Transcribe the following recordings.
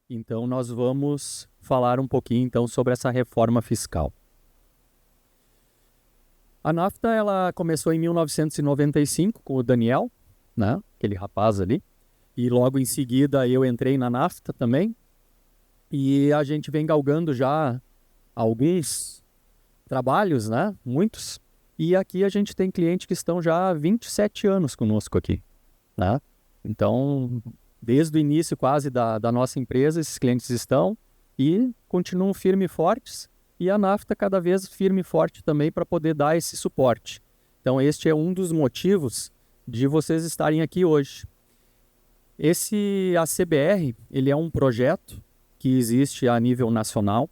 Então, nós vamos falar um pouquinho então sobre essa reforma fiscal. A NAFTA ela começou em 1995 com o Daniel, né? Aquele rapaz ali. E logo em seguida eu entrei na NAFTA também. E a gente vem galgando já alguns trabalhos, né? Muitos. E aqui a gente tem clientes que estão já há 27 anos conosco aqui, né? Então, desde o início quase da nossa empresa, esses clientes estão e continuam firmes e fortes. E a NAFTA cada vez firme e forte também para poder dar esse suporte. Então, este é um dos motivos de vocês estarem aqui hoje. Esse ACBR, ele é um projeto que existe a nível nacional,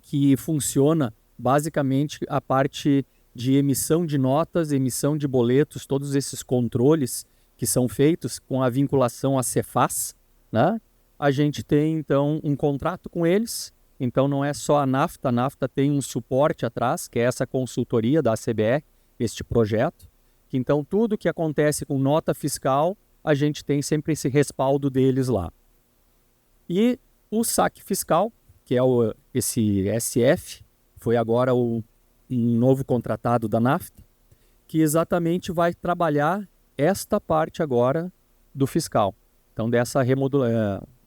que funciona basicamente a parte de emissão de notas, emissão de boletos, todos esses controles que são feitos com a vinculação à Cefaz, né? A gente tem, então, um contrato com eles. Então, não é só a NAFTA tem um suporte atrás, que é essa consultoria da ACBR, este projeto. Que, então, tudo que acontece com nota fiscal, a gente tem sempre esse respaldo deles lá. E o saque fiscal, que é esse SF, foi agora um novo contratado da NAFTA, que exatamente vai trabalhar esta parte agora do fiscal. Então, dessa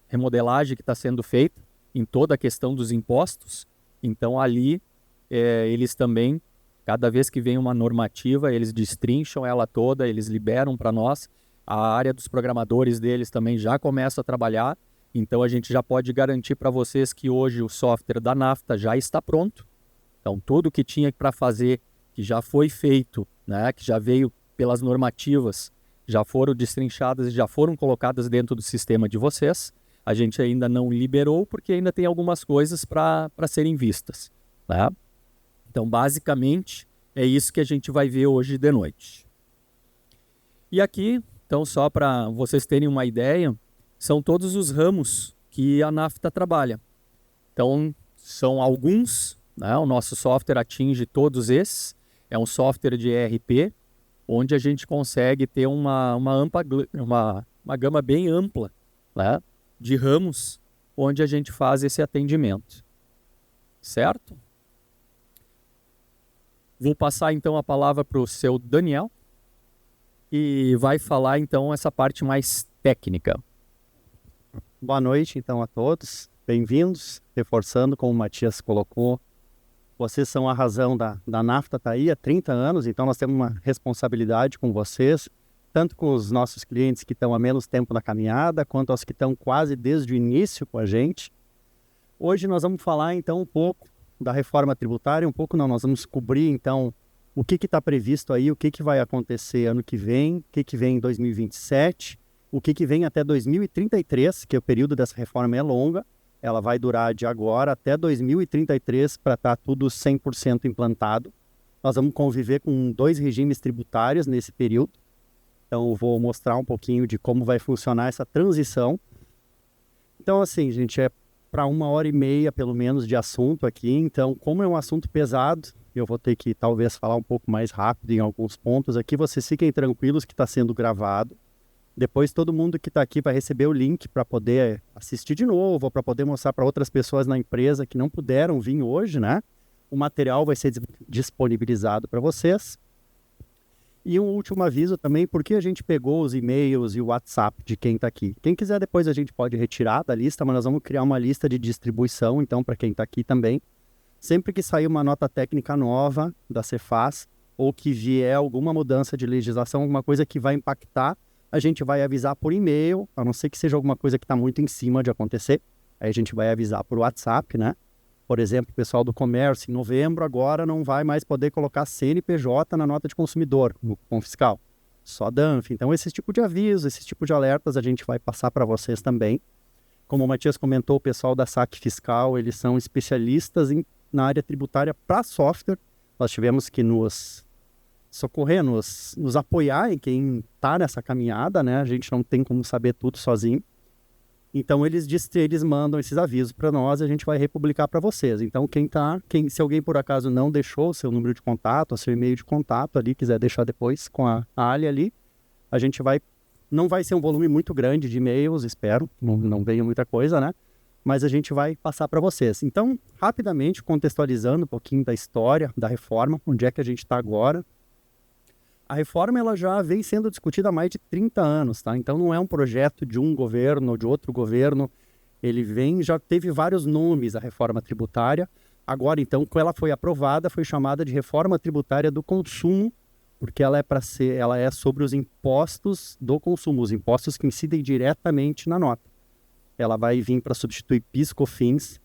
remodelagem que está sendo feita em toda a questão dos impostos. Então, ali, eles também, cada vez que vem uma normativa, eles destrincham ela toda, eles liberam para nós. A área dos programadores deles também já começa a trabalhar. Então, a gente já pode garantir para vocês que hoje o software da NAFTA já está pronto. Então, tudo que tinha para fazer, que já foi feito, né, que já veio pelas normativas, já foram destrinchadas e já foram colocadas dentro do sistema de vocês. A gente ainda não liberou, porque ainda tem algumas coisas para serem vistas, né? Então, basicamente, é isso que a gente vai ver hoje de noite. E aqui, então, só para vocês terem uma ideia, são todos os ramos que a NAFTA trabalha. Então, são alguns, né? O nosso software atinge todos esses. É um software de ERP, onde a gente consegue ter uma gama bem ampla, né, de ramos, onde a gente faz esse atendimento. Certo? Vou passar, então, a palavra para o seu Daniel, e vai falar, então, essa parte mais técnica. Boa noite, então, a todos. Bem-vindos. Reforçando, como o Matias colocou, vocês são a razão da NAFTA tá aí há 30 anos, então nós temos uma responsabilidade com vocês, tanto com os nossos clientes que estão há menos tempo na caminhada, quanto aos que estão quase desde o início com a gente. Hoje nós vamos falar, então, um pouco da reforma tributária, nós vamos cobrir, então, o que está previsto aí, o que vai acontecer ano que vem, o que vem em 2027, o que vem até 2033, que o período dessa reforma é longa. Ela vai durar de agora até 2033 para estar tudo 100% implantado. Nós vamos conviver com 2 regimes tributários nesse período. Então, eu vou mostrar um pouquinho de como vai funcionar essa transição. Então, assim, gente, é para 1h30, pelo menos, de assunto aqui. Então, como é um assunto pesado, eu vou ter que, talvez, falar um pouco mais rápido em alguns pontos aqui. Vocês fiquem tranquilos que está sendo gravado. Depois todo mundo que está aqui vai receber o link para poder assistir de novo, ou para poder mostrar para outras pessoas na empresa que não puderam vir hoje, né? O material vai ser disponibilizado para vocês. E um último aviso também, porque a gente pegou os e-mails e o WhatsApp de quem está aqui. Quem quiser depois a gente pode retirar da lista, mas nós vamos criar uma lista de distribuição, então, para quem está aqui também. Sempre que sair uma nota técnica nova da Cefaz, ou que vier alguma mudança de legislação, alguma coisa que vai impactar, a gente vai avisar por e-mail, a não ser que seja alguma coisa que está muito em cima de acontecer. Aí a gente vai avisar por WhatsApp, né? Por exemplo, o pessoal do comércio, em novembro, agora não vai mais poder colocar CNPJ na nota de consumidor, no cupom fiscal. Só DANF. Então, esse tipo de aviso, esse tipo de alertas a gente vai passar para vocês também. Como o Matias comentou, o pessoal da SAC Fiscal, eles são especialistas na área tributária para software. Nós tivemos que nos socorrer, nos apoiar em quem está nessa caminhada, né? A gente não tem como saber tudo sozinho. Então, eles mandam esses avisos para nós e a gente vai republicar para vocês. Então, se alguém por acaso não deixou o seu número de contato, o seu e-mail de contato ali, quiser deixar depois com a Ali ali, a gente não vai ser um volume muito grande de e-mails, espero, não venha muita coisa, né? mas a gente vai passar para vocês. Então, rapidamente, contextualizando um pouquinho da história da reforma, onde é que a gente está agora. A reforma ela já vem sendo discutida há mais de 30 anos, tá? Então não é um projeto de um governo ou de outro governo. Ele já teve vários nomes, a reforma tributária. Agora, então, quando ela foi aprovada, foi chamada de reforma tributária do consumo, porque ela é sobre os impostos do consumo, os impostos que incidem diretamente na nota. Ela vai vir para substituir PIS, COFINS,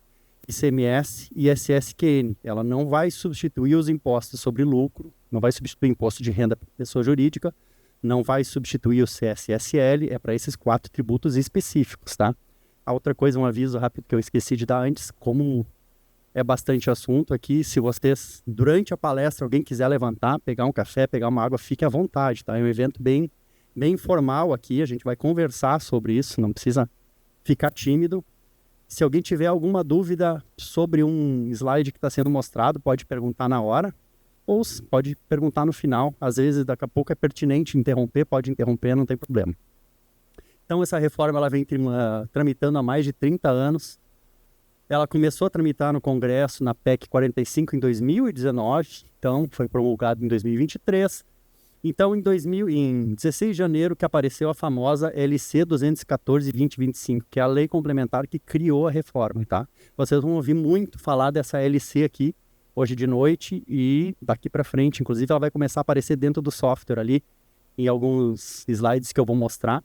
ICMS e ISS/QN. Ela não vai substituir os impostos sobre lucro, não vai substituir imposto de renda para pessoa jurídica, não vai substituir o CSSL, é para esses 4 tributos específicos, tá? A outra coisa, um aviso rápido que eu esqueci de dar antes, como é bastante assunto aqui, se vocês, durante a palestra, alguém quiser levantar, pegar um café, pegar uma água, fique à vontade, tá? É um evento bem informal aqui, a gente vai conversar sobre isso, não precisa ficar tímido. Se alguém tiver alguma dúvida sobre um slide que está sendo mostrado, pode perguntar na hora, ou pode perguntar no final. Às vezes, daqui a pouco é pertinente interromper, pode interromper, não tem problema. Então, essa reforma ela vem tramitando há mais de 30 anos. Ela começou a tramitar no Congresso, na PEC 45, em 2019, então foi promulgada em 2023. Então, em 16 de janeiro, que apareceu a famosa LC 214/2025, que é a lei complementar que criou a reforma, tá? Vocês vão ouvir muito falar dessa LC aqui, hoje de noite e daqui para frente. Inclusive, ela vai começar a aparecer dentro do software ali, em alguns slides que eu vou mostrar.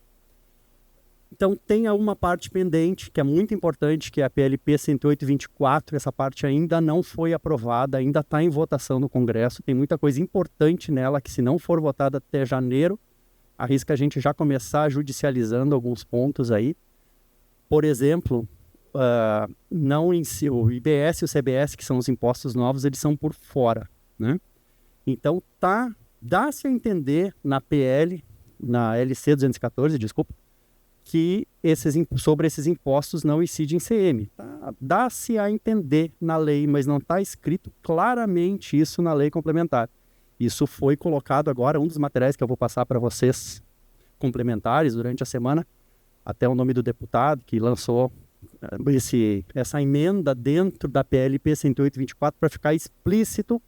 Então, tem uma parte pendente, que é muito importante, que é a PLP 108/24. Essa parte ainda não foi aprovada, ainda está em votação no Congresso. Tem muita coisa importante nela, que se não for votada até janeiro, arrisca a gente já começar judicializando alguns pontos aí. Por exemplo, o IBS e o CBS, que são os impostos novos, eles são por fora, né? Então, dá-se a entender na LC 214, desculpa, que sobre esses impostos não incide em CM. Tá? Dá-se a entender na lei, mas não está escrito claramente isso na lei complementar. Isso foi colocado agora, um dos materiais que eu vou passar para vocês complementares durante a semana, até o nome do deputado que lançou essa emenda dentro da PLP 108/24 para ficar explícito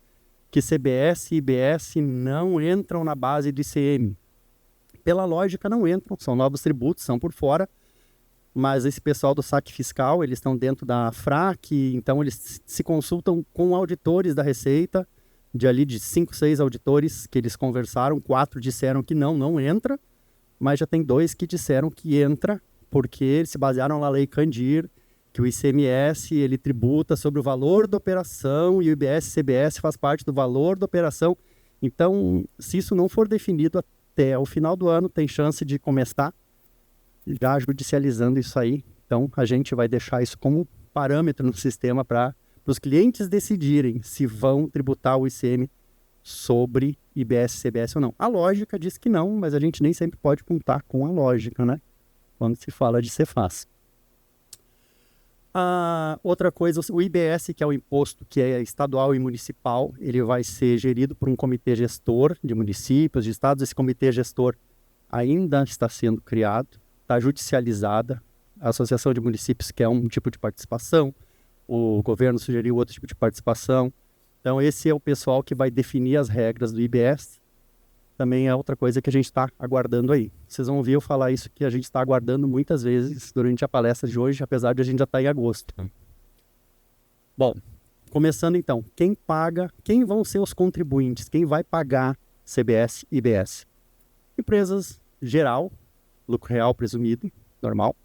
que CBS e IBS não entram na base do ICM. Pela lógica, não entram, são novos tributos, são por fora, mas esse pessoal do saque fiscal, eles estão dentro da FRAC, então eles se consultam com auditores da Receita, de 5, 6 auditores que eles conversaram, 4 disseram que não entra, mas já tem 2 que disseram que entra, porque eles se basearam na lei Candir, que o ICMS ele tributa sobre o valor da operação e o IBS e CBS faz parte do valor da operação. Então, se isso não for definido até o final do ano, tem chance de começar já judicializando isso aí. Então, a gente vai deixar isso como parâmetro no sistema para os clientes decidirem se vão tributar o ICM sobre IBS, CBS ou não. A lógica diz que não, mas a gente nem sempre pode contar com a lógica, né? Quando se fala de Cefaz. Outra coisa, o IBS, que é o imposto que é estadual e municipal, ele vai ser gerido por um comitê gestor de municípios, de estados. Esse comitê gestor ainda está sendo criado, está judicializada. A Associação de Municípios quer um tipo de participação, o governo sugeriu outro tipo de participação. Então, esse é o pessoal que vai definir as regras do IBS. Também é outra coisa que a gente está aguardando aí. Vocês vão ouvir eu falar isso que a gente está aguardando muitas vezes durante a palestra de hoje, apesar de a gente já estar em agosto. Bom, começando então, quem vão ser os contribuintes? Quem vai pagar CBS e IBS? Empresas geral, lucro real presumido, normal.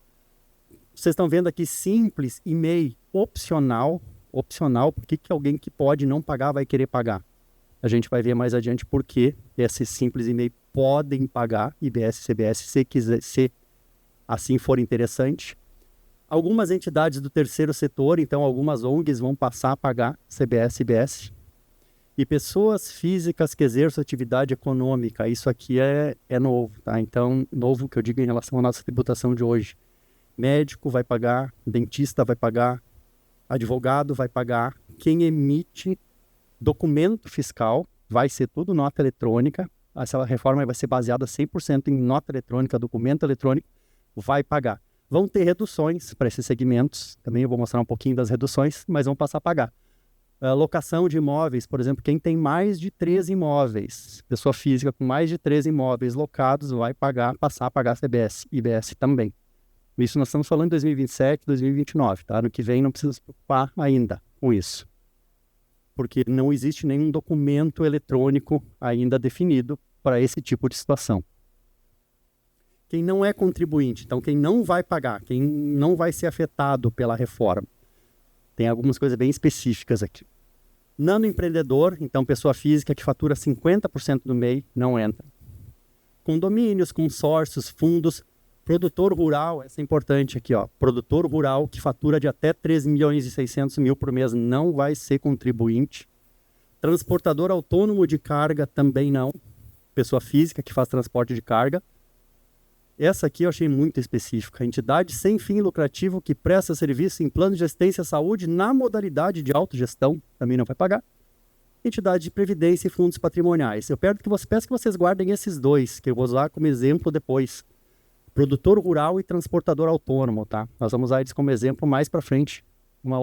Vocês estão vendo aqui simples e MEI opcional. Opcional, por que alguém que pode não pagar vai querer pagar? A gente vai ver mais adiante por que esses simples e MEI podem pagar IBS e CBS se assim for interessante. Algumas entidades do terceiro setor, então algumas ONGs vão passar a pagar CBS e IBS. E pessoas físicas que exerçam atividade econômica, isso aqui é novo, tá? Então, novo que eu digo em relação à nossa tributação de hoje. Médico vai pagar, dentista vai pagar, advogado vai pagar, quem emite documento fiscal vai ser tudo nota eletrônica. Essa reforma vai ser baseada 100% em nota eletrônica, documento eletrônico, vai pagar. vão ter reduções para esses segmentos. Também eu vou mostrar um pouquinho das reduções, mas vão passar a pagar. Locação de imóveis, por exemplo, quem tem mais de 3 imóveis, pessoa física com mais de 3 imóveis locados, vai passar a pagar CBS e IBS também. Isso nós estamos falando em 2027, 2029, tá? No que vem não precisa se preocupar ainda com isso, porque não existe nenhum documento eletrônico ainda definido para esse tipo de situação. Quem não é contribuinte, então quem não vai pagar, quem não vai ser afetado pela reforma, tem algumas coisas bem específicas aqui. Nanoempreendedor, então pessoa física que fatura 50% do MEI, não entra. Condomínios, consórcios, fundos, produtor rural, essa é importante aqui, ó. Produtor rural que fatura de até 3.600.000 por mês não vai ser contribuinte. Transportador autônomo de carga também não. Pessoa física que faz transporte de carga. Essa aqui eu achei muito específica. Entidade sem fim lucrativo que presta serviço em plano de assistência à saúde na modalidade de autogestão, também não vai pagar. Entidade de previdência e fundos patrimoniais. Eu peço que vocês guardem esses dois, que eu vou usar como exemplo depois. Produtor rural e transportador autônomo, tá? Nós vamos usar eles como exemplo mais para frente, num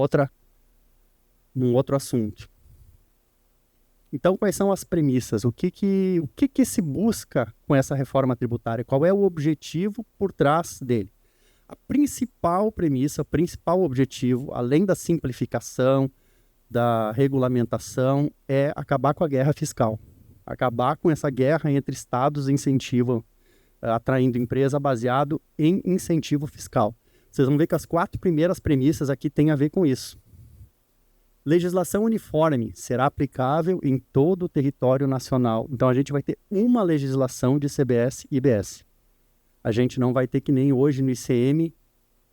outro assunto. Então, quais são as premissas? O que se busca com essa reforma tributária? Qual é o objetivo por trás dele? A principal premissa, o principal objetivo, além da simplificação, da regulamentação, é acabar com a guerra fiscal. Acabar com essa guerra entre estados atraindo empresa baseado em incentivo fiscal. Vocês vão ver que as 4 primeiras premissas aqui têm a ver com isso. Legislação uniforme será aplicável em todo o território nacional. Então, a gente vai ter uma legislação de CBS e IBS. A gente não vai ter, que nem hoje no ICM,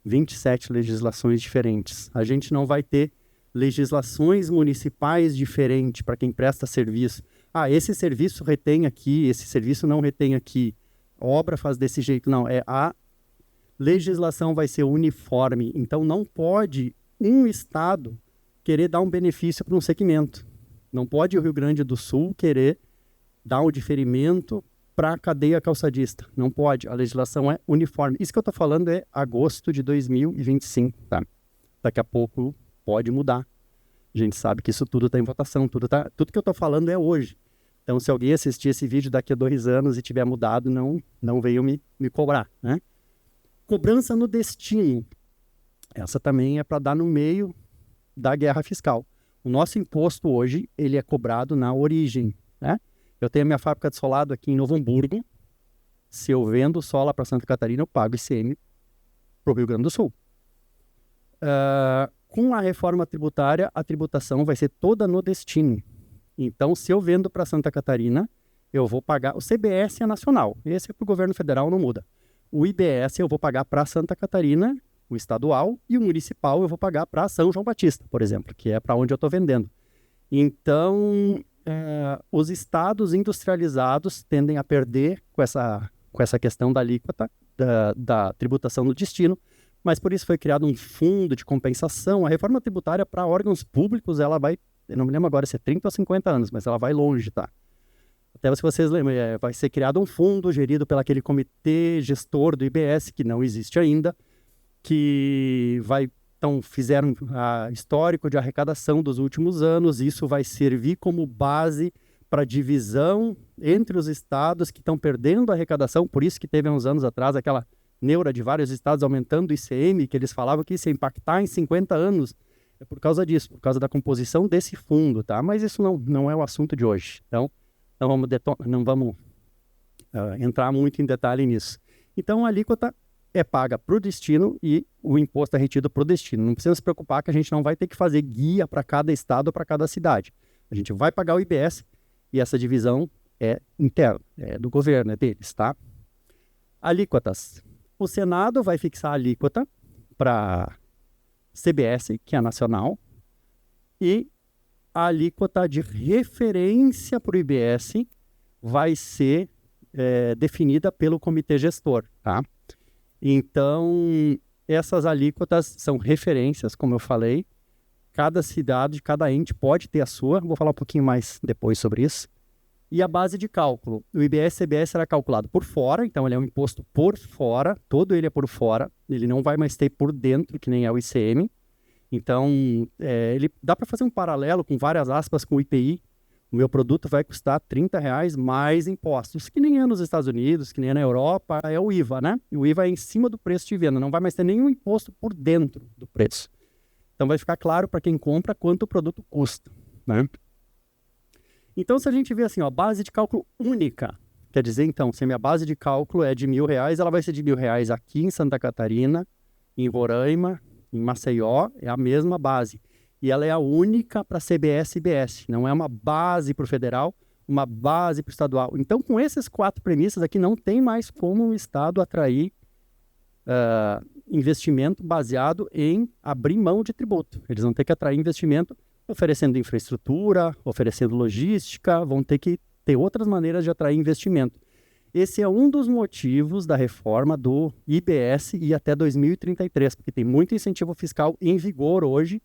27 legislações diferentes. A gente não vai ter legislações municipais diferentes para quem presta serviço. Esse serviço retém aqui, esse serviço não retém aqui. A obra faz desse jeito. Não, a legislação vai ser uniforme. Então, não pode um estado querer dar um benefício para um segmento. Não pode o Rio Grande do Sul querer dar um diferimento para a cadeia calçadista. Não pode. A legislação é uniforme. Isso que eu estou falando é agosto de 2025. Tá? Daqui a pouco pode mudar. A gente sabe que isso tudo está em votação. Tudo que eu estou falando é hoje. Então, se alguém assistir esse vídeo daqui a 2 anos e tiver mudado, não veio me cobrar. Né? Cobrança no destino. Essa também é para dar no meio da guerra fiscal. O nosso imposto hoje, ele é cobrado na origem. Né? Eu tenho a minha fábrica de solado aqui em Novo Hamburgo. Se eu vendo sola para Santa Catarina, eu pago ICM para o Rio Grande do Sul. Com a reforma tributária, a tributação vai ser toda no destino. Então, se eu vendo para Santa Catarina, eu vou pagar... O CBS é nacional. Esse é para o governo federal, não muda. O IBS eu vou pagar para Santa Catarina, o estadual, e o municipal eu vou pagar para São João Batista, por exemplo, que é para onde eu estou vendendo. Então, os estados industrializados tendem a perder com essa questão da alíquota, da tributação no destino, mas por isso foi criado um fundo de compensação. A reforma tributária para órgãos públicos, ela vai, eu não me lembro agora se é 30 ou 50 anos, mas ela vai longe, tá? Até se vocês lembram, vai ser criado um fundo gerido pelo aquele comitê gestor do IBS, que não existe ainda, que fizeram histórico de arrecadação dos últimos anos. Isso vai servir como base para divisão entre os estados que estão perdendo a arrecadação. Por isso que teve uns anos atrás aquela neura de vários estados aumentando o ICM, que eles falavam que isso ia impactar em 50 anos. É por causa disso, por causa da composição desse fundo, tá? Mas isso não é o assunto de hoje. Então, não vamos entrar muito em detalhe nisso. Então, a alíquota é paga para o destino e o imposto é retido para o destino. Não precisa se preocupar que a gente não vai ter que fazer guia para cada estado ou para cada cidade. A gente vai pagar o IBS e essa divisão é interna, é do governo, é deles, tá? Alíquotas. O Senado vai fixar a alíquota para CBS, que é a nacional, e a alíquota de referência para o IBS vai ser definida pelo comitê gestor, tá? Então, essas alíquotas são referências, como eu falei. Cada cidade, cada ente pode ter a sua. Vou falar um pouquinho mais depois sobre isso. E a base de cálculo, o IBS-CBS será calculado por fora, então ele é um imposto por fora, todo ele é por fora, ele não vai mais ter por dentro, que nem é o ICM. Então, ele dá para fazer um paralelo com várias aspas com o IPI. O meu produto vai custar R$30 mais impostos, que nem é nos Estados Unidos, que nem é na Europa, é o IVA, né? E o IVA é em cima do preço de venda, não vai mais ter nenhum imposto por dentro do preço. Então, vai ficar claro para quem compra quanto o produto custa, né? Então, se a gente vê assim, ó, base de cálculo única, quer dizer, então, se a minha base de cálculo é de R$1.000, ela vai ser de R$1.000 aqui em Santa Catarina, em Roraima, em Maceió, é a mesma base. E ela é a única para CBS e IBS. Não é uma base para o federal, uma base para o estadual. Então, com essas 4 premissas aqui, não tem mais como o Estado atrair investimento baseado em abrir mão de tributo. Eles vão ter que atrair investimento oferecendo infraestrutura, oferecendo logística, vão ter que ter outras maneiras de atrair investimento. Esse é um dos motivos da reforma do IBS e até 2033, porque tem muito incentivo fiscal em vigor hoje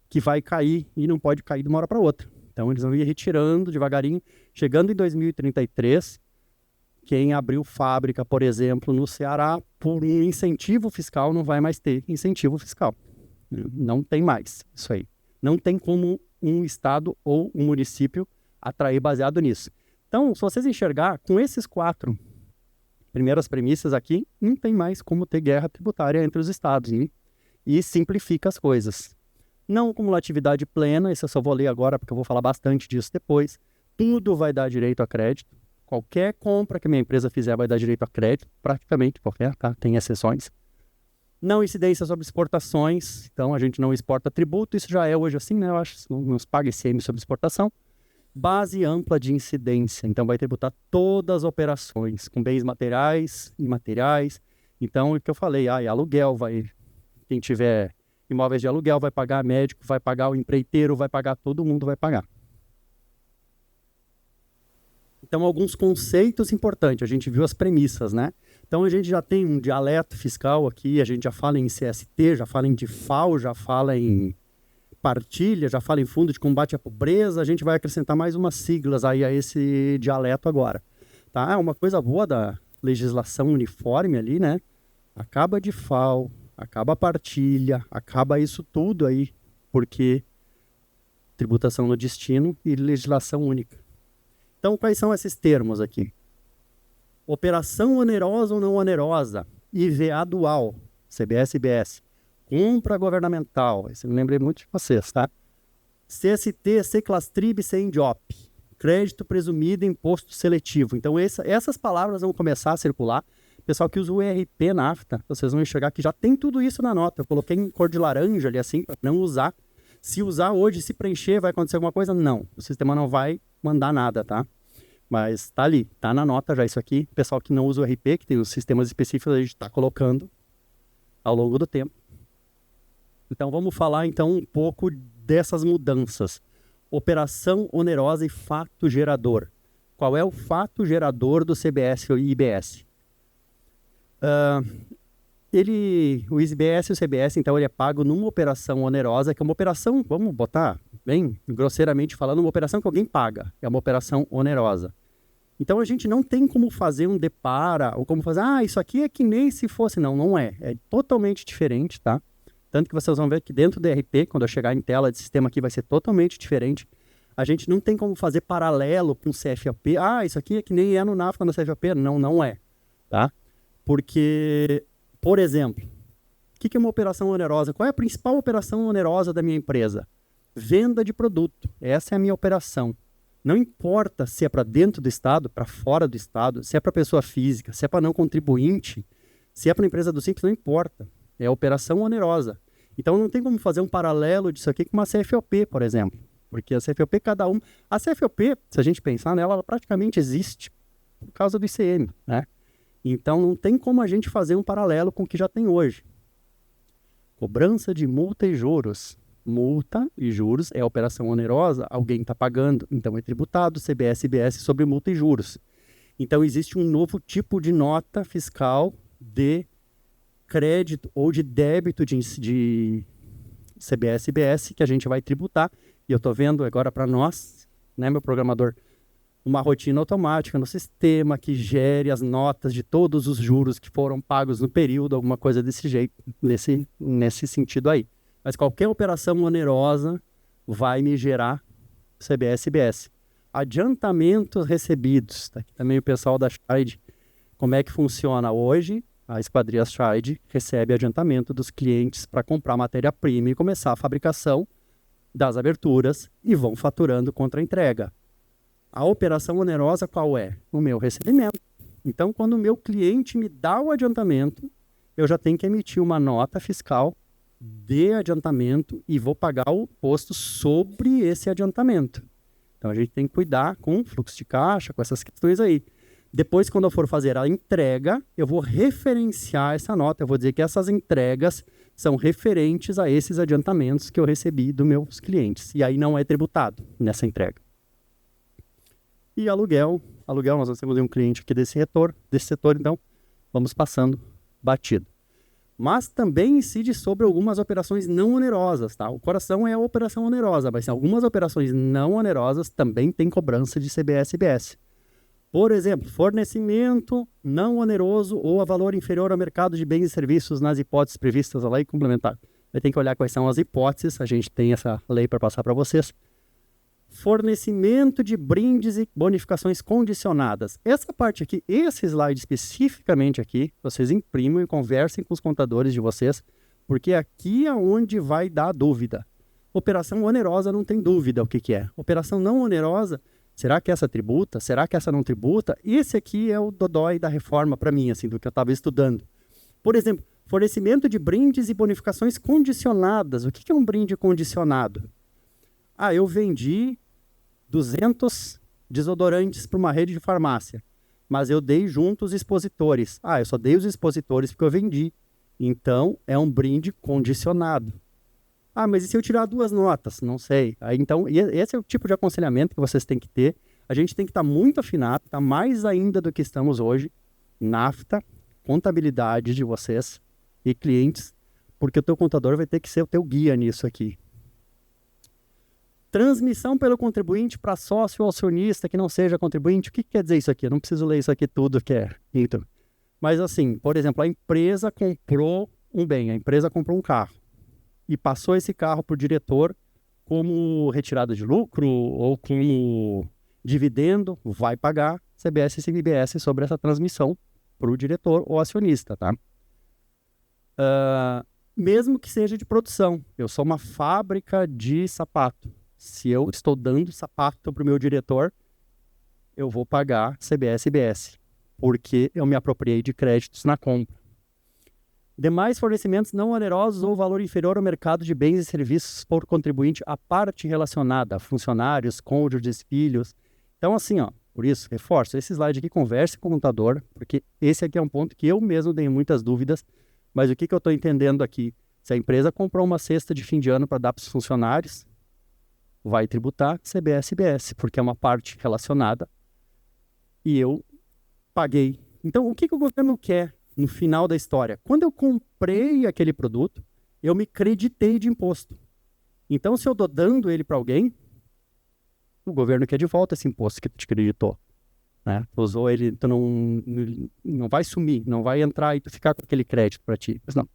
que vai cair e não pode cair de uma hora para outra. Então, eles vão ir retirando devagarinho. Chegando em 2033, quem abriu fábrica, por exemplo, no Ceará, por um incentivo fiscal, não vai mais ter incentivo fiscal. Não tem mais isso aí. Não tem como um estado ou um município atrair baseado nisso. Então, se vocês enxergar, com esses 4 primeiras premissas aqui, não tem mais como ter guerra tributária entre os estados, né? E simplifica as coisas. Não cumulatividade plena, isso eu só vou ler agora porque eu vou falar bastante disso depois. Tudo vai dar direito a crédito. Qualquer compra que a minha empresa fizer vai dar direito a crédito, praticamente qualquer, tá? Tem exceções. Não incidência sobre exportações, então a gente não exporta tributo, isso já é hoje assim, né? Eu acho que não nos paga ICM sobre exportação. Base ampla de incidência, então vai tributar todas as operações, com bens materiais e imateriais. Então, o que eu falei, aluguel, quem tiver imóveis de aluguel vai pagar, médico vai pagar, o empreiteiro vai pagar, todo mundo vai pagar. Então, alguns conceitos importantes, a gente viu as premissas, né? Então, a gente já tem um dialeto fiscal aqui, a gente já fala em CST, já fala em DIFAL, já fala em partilha, já fala em fundo de combate à pobreza, a gente vai acrescentar mais umas siglas aí a esse dialeto agora. Tá? Uma coisa boa da legislação uniforme ali, né? Acaba DIFAL, acaba a partilha, acaba isso tudo aí, porque tributação no destino e legislação única. Então, quais são esses termos aqui? Operação onerosa ou não onerosa, IVA dual, CBS e IBS. Compra governamental, esse eu me lembrei muito de vocês, tá? CST, C-Clastrib, CENDIOP. Crédito presumido, imposto seletivo. Então, essas palavras vão começar a circular. Pessoal que usa o ERP NAFTA, vocês vão enxergar que já tem tudo isso na nota. Eu coloquei em cor de laranja ali assim, para não usar. Se usar hoje, se preencher, vai acontecer alguma coisa? Não. O sistema não vai mandar nada, tá? Mas tá ali, tá na nota já isso aqui. Pessoal que não usa o ERP, que tem os sistemas específicos, a gente está colocando ao longo do tempo. Então, vamos falar então um pouco dessas mudanças. Operação onerosa e fato gerador. Qual é o fato gerador do CBS e IBS? O IBS e o CBS, então, ele é pago numa operação onerosa, que é uma operação, vamos botar bem grosseiramente falando, uma operação que alguém paga. É uma operação onerosa. Então, a gente não tem como fazer um depara, ou como fazer, isso aqui é que nem se fosse. Não, não é. É totalmente diferente, tá? Tanto que vocês vão ver que dentro do ERP, quando eu chegar em tela de sistema aqui, vai ser totalmente diferente. A gente não tem como fazer paralelo com o CFOP. Isso aqui é que nem é no NAFTA, no CFOP. Não, não é. Tá? Porque, por exemplo, o que é uma operação onerosa? Qual é a principal operação onerosa da minha empresa? Venda de produto. Essa é a minha operação. Não importa se é para dentro do estado, para fora do estado, se é para pessoa física, se é para não contribuinte, se é para empresa do Simples, não importa. É a operação onerosa. Então não tem como fazer um paralelo disso aqui com uma CFOP, por exemplo. Porque a CFOP, a CFOP, se a gente pensar nela, ela praticamente existe por causa do ICM, né? Então não tem como a gente fazer um paralelo com o que já tem hoje. Cobrança de multa e juros. Multa e juros é a operação onerosa, alguém está pagando, então é tributado CBS e IBS sobre multa e juros. Então existe um novo tipo de nota fiscal de crédito ou de débito de CBS e IBS que a gente vai tributar. E eu estou vendo agora para nós, né, meu programador, uma rotina automática no sistema que gere as notas de todos os juros que foram pagos no período, alguma coisa desse jeito, nesse sentido aí. Mas qualquer operação onerosa vai me gerar CBS-IBS. Adiantamentos recebidos. Tá aqui também o pessoal da Scheid. Como é que funciona hoje? A Esquadria Scheid recebe adiantamento dos clientes para comprar matéria-prima e começar a fabricação das aberturas e vão faturando contra a entrega. A operação onerosa qual é? O meu recebimento. Então, quando o meu cliente me dá o adiantamento, eu já tenho que emitir uma nota fiscal de adiantamento e vou pagar o imposto sobre esse adiantamento. Então, a gente tem que cuidar com o fluxo de caixa, com essas questões aí. Depois, quando eu for fazer a entrega, eu vou referenciar essa nota. Eu vou dizer que essas entregas são referentes a esses adiantamentos que eu recebi dos meus clientes. E aí não é tributado nessa entrega. E aluguel, nós temos um cliente aqui desse setor, então vamos passando batido. Mas também incide sobre algumas operações não onerosas, tá? O coração é a operação onerosa, mas algumas operações não onerosas também têm cobrança de CBS-IBS. Por exemplo, fornecimento não oneroso ou a valor inferior ao mercado de bens e serviços nas hipóteses previstas na lei complementar. Vai ter que olhar quais são as hipóteses, a gente tem essa lei para passar para vocês. Fornecimento de brindes e bonificações condicionadas. Essa parte aqui, esse slide especificamente aqui, vocês imprimam e conversem com os contadores de vocês, porque aqui é onde vai dar dúvida. Operação onerosa não tem dúvida o que é. Operação não onerosa, será que essa tributa? Será que essa não tributa? Esse aqui é o dodói da reforma para mim, assim, do que eu estava estudando. Por exemplo, fornecimento de brindes e bonificações condicionadas. O que é um brinde condicionado? Ah, eu vendi 200 desodorantes para uma rede de farmácia, mas eu dei junto os expositores. Ah, eu só dei os expositores porque eu vendi. Então, é um brinde condicionado. Ah, mas e se eu tirar 2 notas? Não sei. Aí, então, esse é o tipo de aconselhamento que vocês têm que ter. A gente tem que estar muito afinado, tá? Mais ainda do que estamos hoje, NAFTA, contabilidade de vocês e clientes, porque o teu contador vai ter que ser o teu guia nisso aqui. Transmissão pelo contribuinte para sócio ou acionista que não seja contribuinte. O que quer dizer isso aqui? Eu não preciso ler isso aqui tudo que é. Então, mas assim, por exemplo, a empresa comprou um bem, a empresa comprou um carro e passou esse carro para o diretor como retirada de lucro ou como dividendo, vai pagar CBS e CBS sobre essa transmissão para o diretor ou acionista, tá? Mesmo que seja de produção. Eu sou uma fábrica de sapato. Se eu estou dando sapato para o meu diretor, eu vou pagar CBS-IBS, porque eu me apropriei de créditos na compra. Demais fornecimentos não onerosos ou valor inferior ao mercado de bens e serviços por contribuinte à parte relacionada, a funcionários, cônjuges, filhos. Então, assim, ó, por isso, reforço, esse slide aqui, converse com o contador, porque esse aqui é um ponto que eu mesmo tenho muitas dúvidas, mas o que eu estou entendendo aqui? Se a empresa comprou uma cesta de fim de ano para dar para os funcionários, vai tributar CBS-IBS, porque é uma parte relacionada e eu paguei. Então, o que o governo quer no final da história? Quando eu comprei aquele produto, eu me creditei de imposto. Então, se eu estou dando ele para alguém, o governo quer de volta esse imposto que tu te creditou. Né? Tu usou ele, tu não vai sumir, não vai entrar e tu ficar com aquele crédito para ti. Mas não.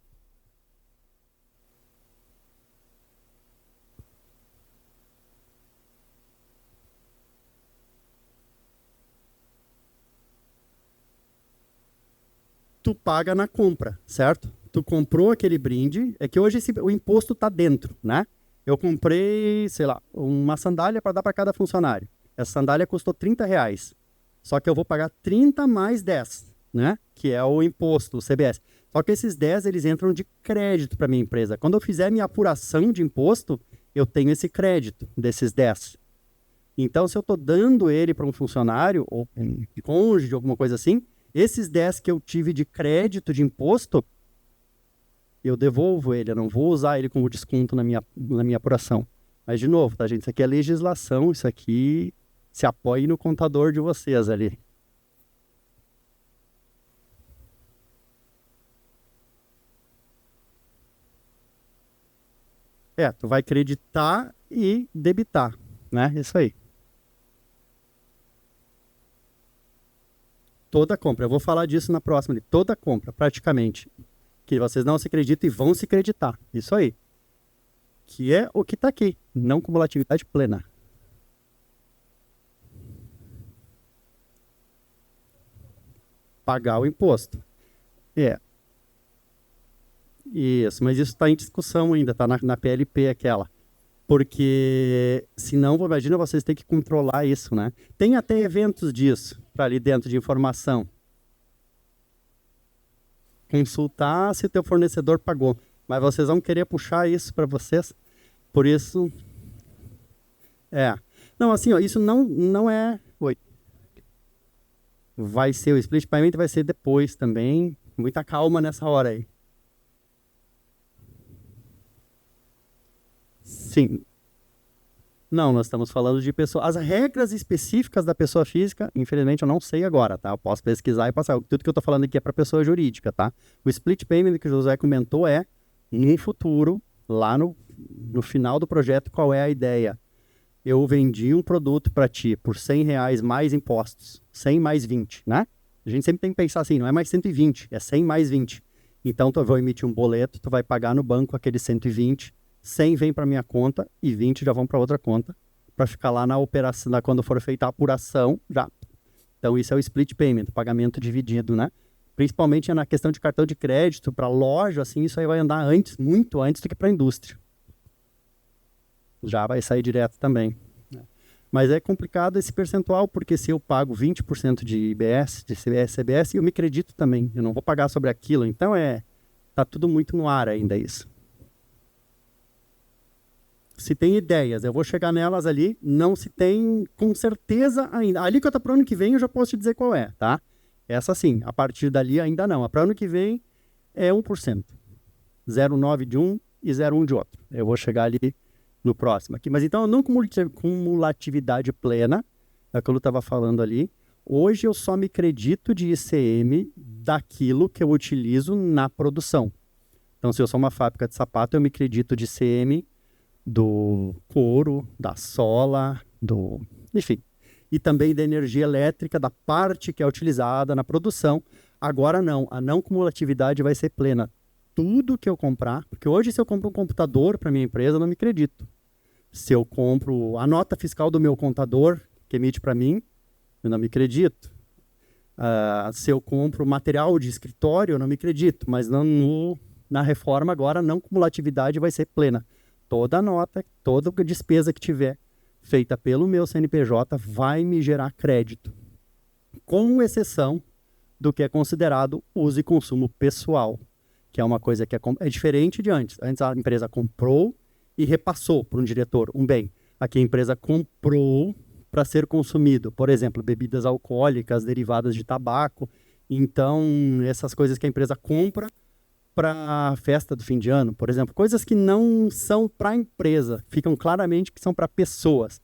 Tu paga na compra, certo? Tu comprou aquele brinde, é que hoje o imposto está dentro, né? Eu comprei, sei lá, uma sandália para dar para cada funcionário. Essa sandália custou R$30, só que eu vou pagar 30 mais 10, né? Que é o imposto, o CBS. Só que esses 10, eles entram de crédito para minha empresa. Quando eu fizer minha apuração de imposto, eu tenho esse crédito desses 10. Então, se eu estou dando ele para um funcionário, ou um cônjuge, alguma coisa assim, esses 10 que eu tive de crédito de imposto, eu devolvo ele, eu não vou usar ele como desconto na minha apuração. Mas, de novo, tá, gente? Isso aqui é legislação, isso aqui se apoie no contador de vocês ali. Tu vai creditar e debitar, né? Isso aí. toda compra. Eu vou falar disso na próxima ali. Toda compra, praticamente. Que vocês não se acreditam e vão se acreditar. Isso aí. Que é o que está aqui. Não cumulatividade plena. Pagar o imposto. Isso, mas isso está em discussão ainda, está na PLP aquela. Porque, senão, imagina vocês terem que controlar isso, né? Tem até eventos disso, para ali dentro de informação. Consultar se teu fornecedor pagou. Mas vocês vão querer puxar isso para vocês. Por isso... Não, assim, ó, isso não é... Oi. Vai ser, o split payment vai ser depois também. Muita calma nessa hora aí. Sim. Não, nós estamos falando de pessoa. As regras específicas da pessoa física, infelizmente eu não sei agora, tá? Eu posso pesquisar e passar. Tudo que eu estou falando aqui é para pessoa jurídica, tá? O split payment que o José comentou é, no futuro, lá no final do projeto, qual é a ideia? Eu vendi um produto para ti por R$100 mais impostos. 100 mais 20, né? A gente sempre tem que pensar assim, não é mais 120, é 100 mais 20. Então, tu vai emitir um boleto, tu vai pagar no banco aquele 120, 100 vem para minha conta e 20 já vão para outra conta, para ficar lá na operação, quando for feita a apuração, já. Então, isso é o split payment, pagamento dividido, né? Principalmente na questão de cartão de crédito, para loja, assim, isso aí vai andar antes, muito antes do que para a indústria. Já vai sair direto também. Mas é complicado esse percentual, porque se eu pago 20% de IBS, de CBS, eu me acredito também. Eu não vou pagar sobre aquilo. Então, tá tudo muito no ar ainda isso. Se tem ideias, eu vou chegar nelas ali. Não se tem com certeza ainda. A alíquota para o ano que vem eu já posso te dizer qual é, tá? Essa sim. A partir dali ainda não. Para o ano que vem é 1%. 0,9 de um e 0,1 de outro. Eu vou chegar ali no próximo aqui. Mas então, não cumulatividade plena, é o que eu estava falando ali. Hoje eu só me acredito de ICM daquilo que eu utilizo na produção. Então, se eu sou uma fábrica de sapato, eu me acredito de ICM do couro, da sola, enfim. E também da energia elétrica, da parte que é utilizada na produção. Agora não, a não cumulatividade vai ser plena. Tudo que eu comprar, porque hoje se eu compro um computador para minha empresa, eu não me acredito. Se eu compro a nota fiscal do meu contador, que emite para mim, eu não me acredito. Se eu compro material de escritório, eu não me acredito. Mas na reforma agora, não cumulatividade vai ser plena. Toda nota, toda despesa que tiver feita pelo meu CNPJ vai me gerar crédito. Com exceção do que é considerado uso e consumo pessoal, que é uma coisa que é diferente de antes. Antes a empresa comprou e repassou para um diretor um bem. Aqui a empresa comprou para ser consumido. Por exemplo, bebidas alcoólicas, derivadas de tabaco. Então, essas coisas que a empresa compra para a festa do fim de ano, por exemplo. Coisas que não são para a empresa, ficam claramente que são para pessoas.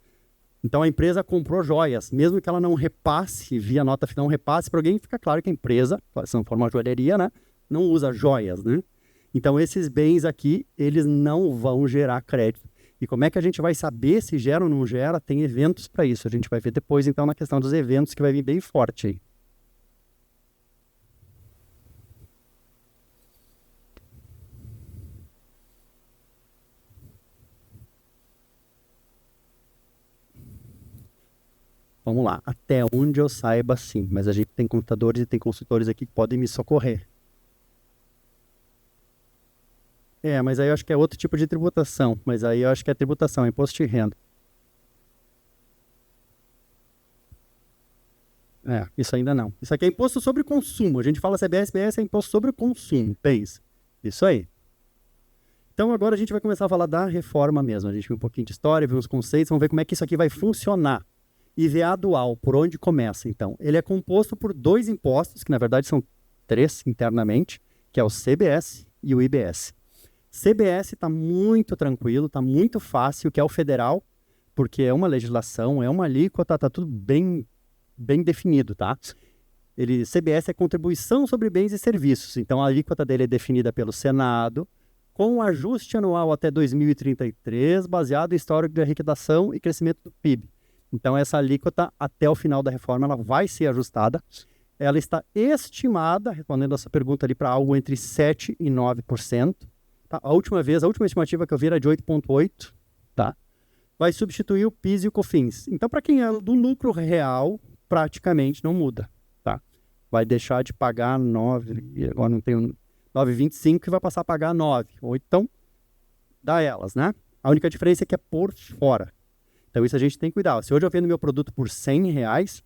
Então, a empresa comprou joias. Mesmo que ela não repasse, via nota final, não repasse para alguém, fica claro que a empresa, se não for uma joalheria, né, não usa joias, né? Então, esses bens aqui, eles não vão gerar crédito. E como é que a gente vai saber se gera ou não gera? Tem eventos para isso. A gente vai ver depois, então, na questão dos eventos, que vai vir bem forte aí. Vamos lá. Até onde eu saiba, sim. Mas a gente tem computadores e tem consultores aqui que podem me socorrer. Mas aí eu acho que é outro tipo de tributação. Mas aí eu acho que é tributação, é imposto de renda. Isso ainda não. Isso aqui é imposto sobre consumo. A gente fala CBS, SBS é imposto sobre o consumo. PEIs. Isso aí. Então agora a gente vai começar a falar da reforma mesmo. A gente viu um pouquinho de história, viu os conceitos, vamos ver como é que isso aqui vai funcionar. IVA dual, por onde começa então? Ele é composto por dois impostos, que na verdade são três internamente, que é o CBS e o IBS. CBS está muito tranquilo, está muito fácil, que é o federal, porque é uma legislação, é uma alíquota, está tudo bem definido, tá? CBS é contribuição sobre bens e serviços, então a alíquota dele é definida pelo Senado, com ajuste anual até 2033, baseado em histórico de arrecadação e crescimento do PIB. Então essa alíquota, até o final da reforma, ela vai ser ajustada. ela está estimada, respondendo a sua pergunta ali, para algo entre 7% e 9%. Tá? A última estimativa que eu vi era de 8,8%. Tá? Vai substituir o PIS e o COFINS. Então, para quem é do lucro real, praticamente não muda. Tá? Vai deixar de pagar 9%, agora não tenho 9,25% e vai passar a pagar 9%. Ou então, dá elas, né? A única diferença é que é por fora. Então, isso a gente tem que cuidar. Se hoje eu vendo meu produto por R$100,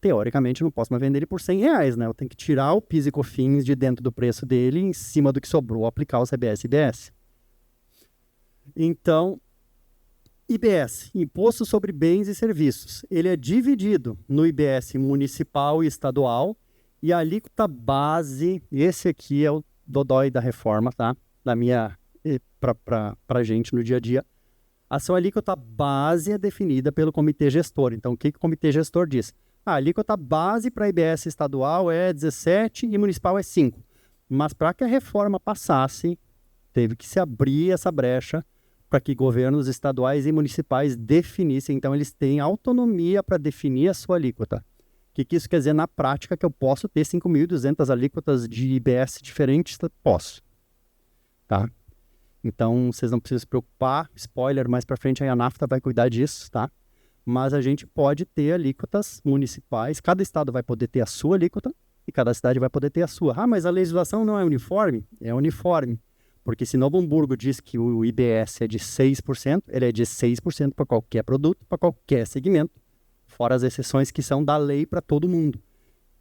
teoricamente, eu não posso mais vender ele por R$100, né? Eu tenho que tirar o PIS e COFINS de dentro do preço dele, em cima do que sobrou, aplicar o CBS e IBS. Então, IBS, Imposto sobre Bens e Serviços. Ele é dividido no IBS municipal e estadual, e a alíquota base, esse aqui é o dodói da reforma, tá? Da minha, pra gente no dia a dia. A sua alíquota base é definida pelo comitê gestor. Então, o que o comitê gestor diz? A alíquota base para IBS estadual é 17 e municipal é 5. Mas para que a reforma passasse, teve que se abrir essa brecha para que governos estaduais e municipais definissem. Então, eles têm autonomia para definir a sua alíquota. O que isso quer dizer na prática? Que eu posso ter 5.200 alíquotas de IBS diferentes? Posso. Tá? Então, vocês não precisam se preocupar. Spoiler, mais para frente aí a NAFTA vai cuidar disso, tá? Mas a gente pode ter alíquotas municipais, cada estado vai poder ter a sua alíquota e cada cidade vai poder ter a sua. Ah, mas a legislação não é uniforme? É uniforme, porque se Novo Hamburgo diz que o IBS é de 6%, ele é de 6% para qualquer produto, para qualquer segmento, fora as exceções que são da lei para todo mundo.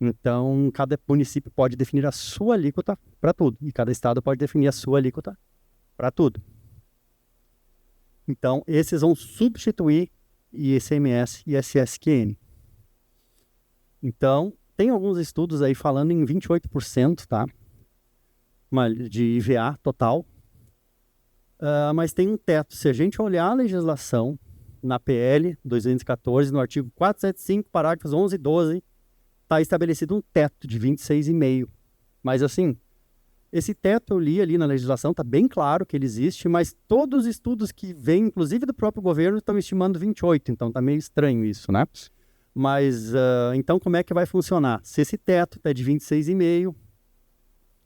Então, cada município pode definir a sua alíquota para tudo, e cada estado pode definir a sua alíquota para tudo. Então, esses vão substituir ICMS e SSQN. Então, tem alguns estudos aí falando em 28%, tá? De IVA total. Mas tem um teto. Se a gente olhar a legislação na PL 214, no artigo 475, parágrafos 11 e 12, está estabelecido um teto de 26,5%. Mas assim, esse teto eu li ali na legislação, está bem claro que ele existe, mas todos os estudos que vêm, inclusive do próprio governo, estão estimando 28%, então está meio estranho isso, né? Mas, então, como é que vai funcionar? Se esse teto está de 26,5%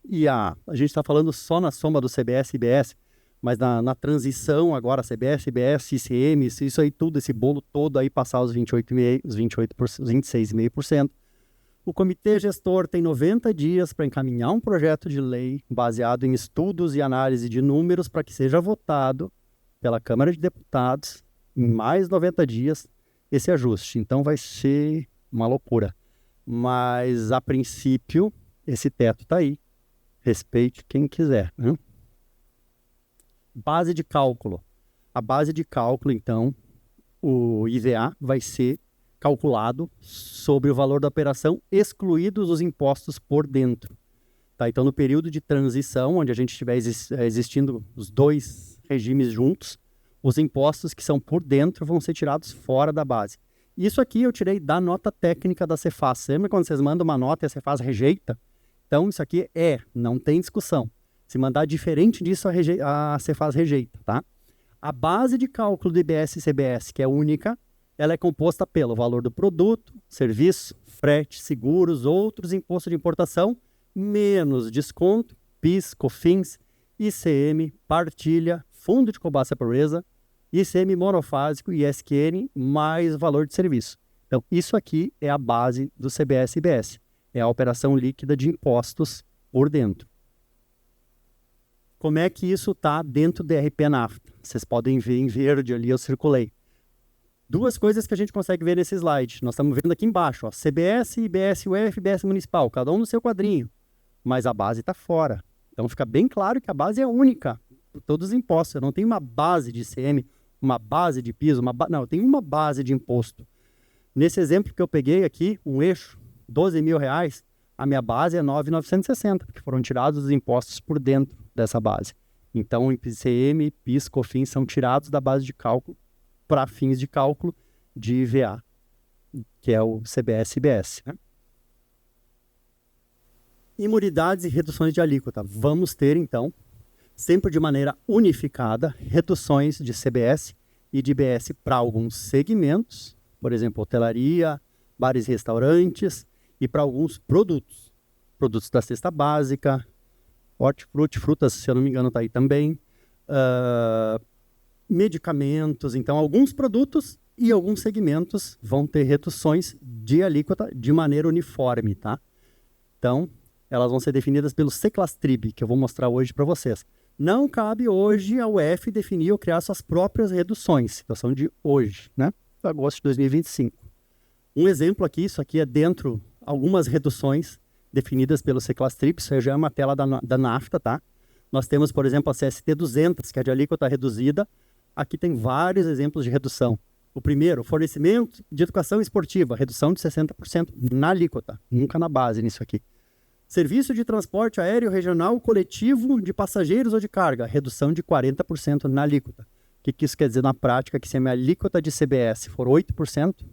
e a gente está falando só na soma do CBS e IBS, mas na transição agora, CBS, IBS, ICM, se isso aí tudo, esse bolo todo aí passar os 28,5%, os 26,5%, o comitê gestor tem 90 dias para encaminhar um projeto de lei baseado em estudos e análise de números para que seja votado pela Câmara de Deputados em mais 90 dias esse ajuste. Então vai ser uma loucura. Mas, a princípio, esse teto está aí. Respeite quem quiser. Né? Base de cálculo. A base de cálculo, então, o IVA vai ser calculado sobre o valor da operação, excluídos os impostos por dentro. Tá? Então, no período de transição, onde a gente estiver existindo os dois regimes juntos, os impostos que são por dentro vão ser tirados fora da base. Isso aqui eu tirei da nota técnica da Cefaz. Lembra quando vocês mandam uma nota e a Cefaz rejeita? Então, isso aqui não tem discussão. Se mandar diferente disso, a Cefaz rejeita. Tá? A base de cálculo do IBS e CBS, que é única, ela é composta pelo valor do produto, serviço, frete, seguros, outros impostos de importação, menos desconto, PIS, COFINS, ICM, partilha, fundo de combate à pobreza, ICM monofásico e ISQN, mais valor de serviço. Então, isso aqui é a base do CBS e IBS. É a operação líquida de impostos por dentro. Como é que isso está dentro do RP NAFTA? Vocês podem ver em verde ali, eu circulei. Duas coisas que a gente consegue ver nesse slide. Nós estamos vendo aqui embaixo, ó, CBS, IBS, UF, IBS municipal, cada um no seu quadrinho. Mas a base está fora. Então fica bem claro que a base é única por todos os impostos. Eu não tenho uma base de ICM, uma base de PIS, não, eu tenho uma base de imposto. Nesse exemplo que eu peguei aqui, um eixo, R$12.000, a minha base é 9.960, porque foram tirados os impostos por dentro dessa base. Então, ICM, PIS, COFINS são tirados da base de cálculo para fins de cálculo de IVA, que é o CBS e IBS. Né? Imunidades e reduções de alíquota. Vamos ter, então, sempre de maneira unificada, reduções de CBS e de IBS para alguns segmentos, por exemplo, hotelaria, bares e restaurantes, e para alguns produtos. Produtos da cesta básica, hortifruti, frutas, se eu não me engano, está aí também. Medicamentos, então alguns produtos e alguns segmentos vão ter reduções de alíquota de maneira uniforme, tá? Então, elas vão ser definidas pelo Seclastrib, que eu vou mostrar hoje para vocês. Não cabe hoje a UF definir ou criar suas próprias reduções, situação de hoje, né? Agosto de 2025. Um exemplo aqui, isso aqui é dentro algumas reduções definidas pelo Seclastrib, isso já é uma tela da NAFTA, tá? Nós temos, por exemplo, a CST 200, que é de alíquota reduzida. Aqui tem vários exemplos de redução. O primeiro, fornecimento de educação esportiva, redução de 60% na alíquota, nunca na base nisso aqui. Serviço de transporte aéreo regional coletivo de passageiros ou de carga, redução de 40% na alíquota. O que isso quer dizer na prática? Que se a minha alíquota de CBS for 8%,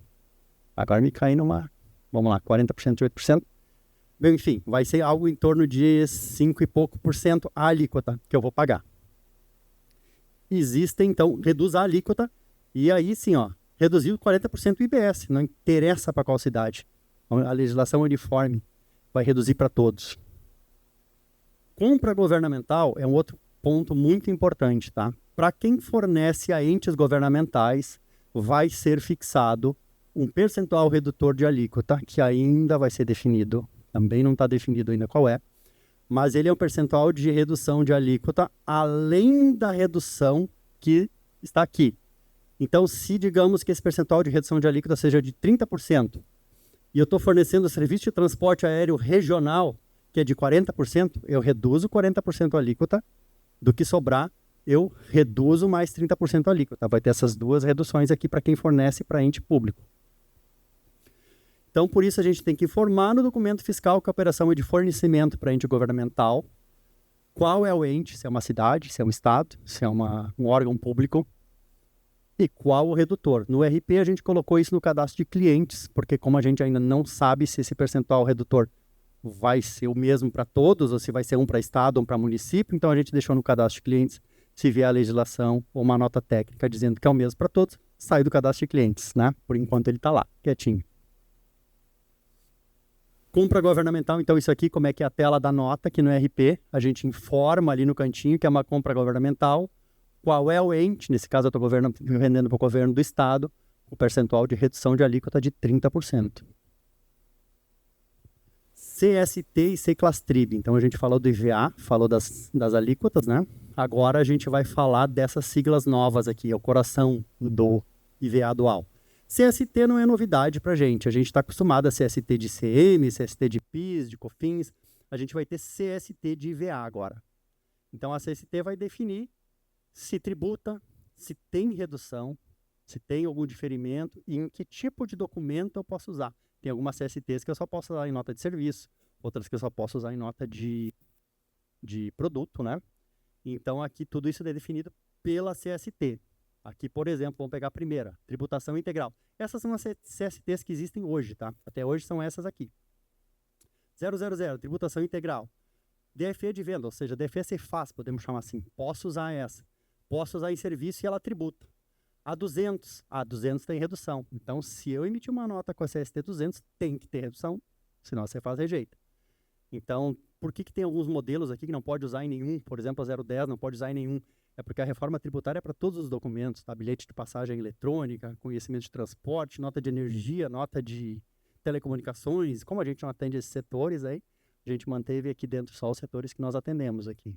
agora me cai numa, vamos lá, 40% de 8%, bem, enfim, vai ser algo em torno de 5 e pouco por cento a alíquota que eu vou pagar. Existe, então, reduz a alíquota e aí sim, ó, reduziu 40% o IBS, não interessa para qual cidade. A legislação uniforme vai reduzir para todos. Compra governamental é um outro ponto muito importante, tá? Para quem fornece a entes governamentais, vai ser fixado um percentual redutor de alíquota, que ainda vai ser definido, também não está definido ainda qual é, mas ele é um percentual de redução de alíquota além da redução que está aqui. Então, se digamos que esse percentual de redução de alíquota seja de 30%, e eu estou fornecendo serviço de transporte aéreo regional, que é de 40%, eu reduzo 40% a alíquota, do que sobrar, eu reduzo mais 30% a alíquota. Vai ter essas duas reduções aqui para quem fornece para ente público. Então, por isso, a gente tem que informar no documento fiscal que a operação é de fornecimento para ente governamental, qual é o ente, se é uma cidade, se é um estado, se é um órgão público, e qual o redutor. No RP, a gente colocou isso no cadastro de clientes, porque como a gente ainda não sabe se esse percentual redutor vai ser o mesmo para todos, ou se vai ser um para estado ou para município, então a gente deixou no cadastro de clientes. Se vier a legislação ou uma nota técnica dizendo que é o mesmo para todos, sai do cadastro de clientes, né? Por enquanto ele está lá, quietinho. Compra governamental, então isso aqui, como é que é a tela da nota aqui no RP, a gente informa ali no cantinho que é uma compra governamental, qual é o ente, nesse caso eu estou vendendo para o governo do estado, o percentual de redução de alíquota de 30%. CST e Seclastrib, então a gente falou do IVA, falou das alíquotas, né? Agora a gente vai falar dessas siglas novas aqui, é o coração do IVA dual. CST não é novidade para a gente está acostumado a CST de ICM, CST de PIS, de COFINS, a gente vai ter CST de IVA agora. Então a CST vai definir se tributa, se tem redução, se tem algum diferimento e em que tipo de documento eu posso usar. Tem algumas CSTs que eu só posso usar em nota de serviço, outras que eu só posso usar em nota de produto, né? Então aqui tudo isso é definido pela CST. Aqui, por exemplo, vamos pegar a primeira, tributação integral. Essas são as CSTs que existem hoje, tá? Até hoje são essas aqui. 000, tributação integral. DFE de venda, ou seja, DFE Cefaz, podemos chamar assim. Posso usar essa. Posso usar em serviço e ela tributa. A 200 tem redução. Então, se eu emitir uma nota com a CST 200, tem que ter redução, senão a Cefaz rejeita. Então, por que tem alguns modelos aqui que não pode usar em nenhum? Por exemplo, a 010 não pode usar em nenhum. É porque a reforma tributária é para todos os documentos, tá? Bilhete de passagem eletrônica, conhecimento de transporte, nota de energia, nota de telecomunicações. Como a gente não atende esses setores aí, a gente manteve aqui dentro só os setores que nós atendemos aqui.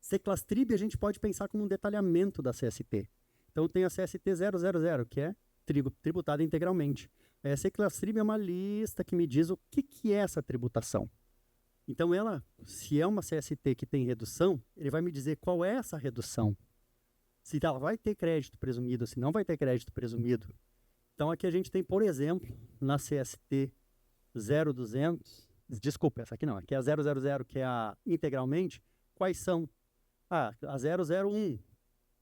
Seclastrib a gente pode pensar como um detalhamento da CST. Então tem a CST 000, que é tributada integralmente. A Seclastrib é uma lista que me diz o que é essa tributação. Então ela, se é uma CST que tem redução, ele vai me dizer qual é essa redução. Se ela vai ter crédito presumido, se não vai ter crédito presumido. Então aqui a gente tem, por exemplo, na CST 0200, desculpa, essa aqui não, aqui é a 000, que é a integralmente, quais são? A 001,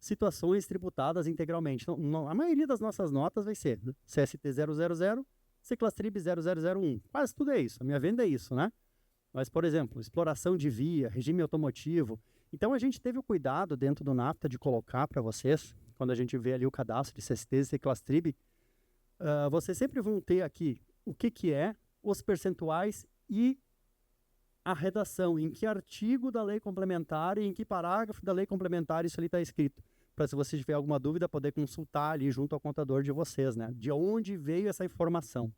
situações tributadas integralmente. Então, a maioria das nossas notas vai ser CST 000, Seclastrib 0001. Quase tudo é isso, a minha venda é isso, né? Mas, por exemplo, exploração de via, regime automotivo. Então, a gente teve o cuidado dentro do NAFTA de colocar para vocês, quando a gente vê ali o cadastro de CST e Seclastrib, vocês sempre vão ter aqui o que é, os percentuais e a redação, em que artigo da lei complementar e em que parágrafo da lei complementar isso ali está escrito. Para, se você tiver alguma dúvida, poder consultar ali junto ao contador de vocês, né? De onde veio essa informação.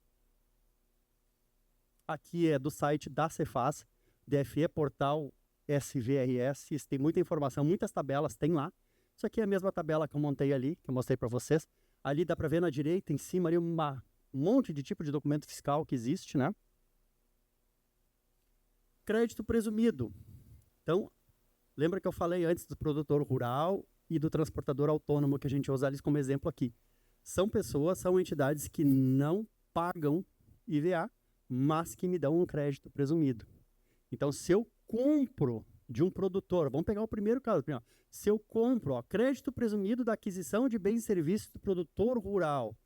Aqui é do site da Cefaz, DFE Portal SVRS, tem muita informação, muitas tabelas tem lá. Isso aqui é a mesma tabela que eu montei ali, que eu mostrei para vocês. Ali dá para ver na direita, em cima, ali um monte de tipo de documento fiscal que existe, né? Crédito presumido. Então, lembra que eu falei antes do produtor rural e do transportador autônomo, que a gente usa eles como exemplo aqui. São pessoas, são entidades que não pagam IVA, mas que me dão um crédito presumido. Então, se eu compro de um produtor, vamos pegar o primeiro caso, se eu compro crédito presumido da aquisição de bens e serviços do produtor rural.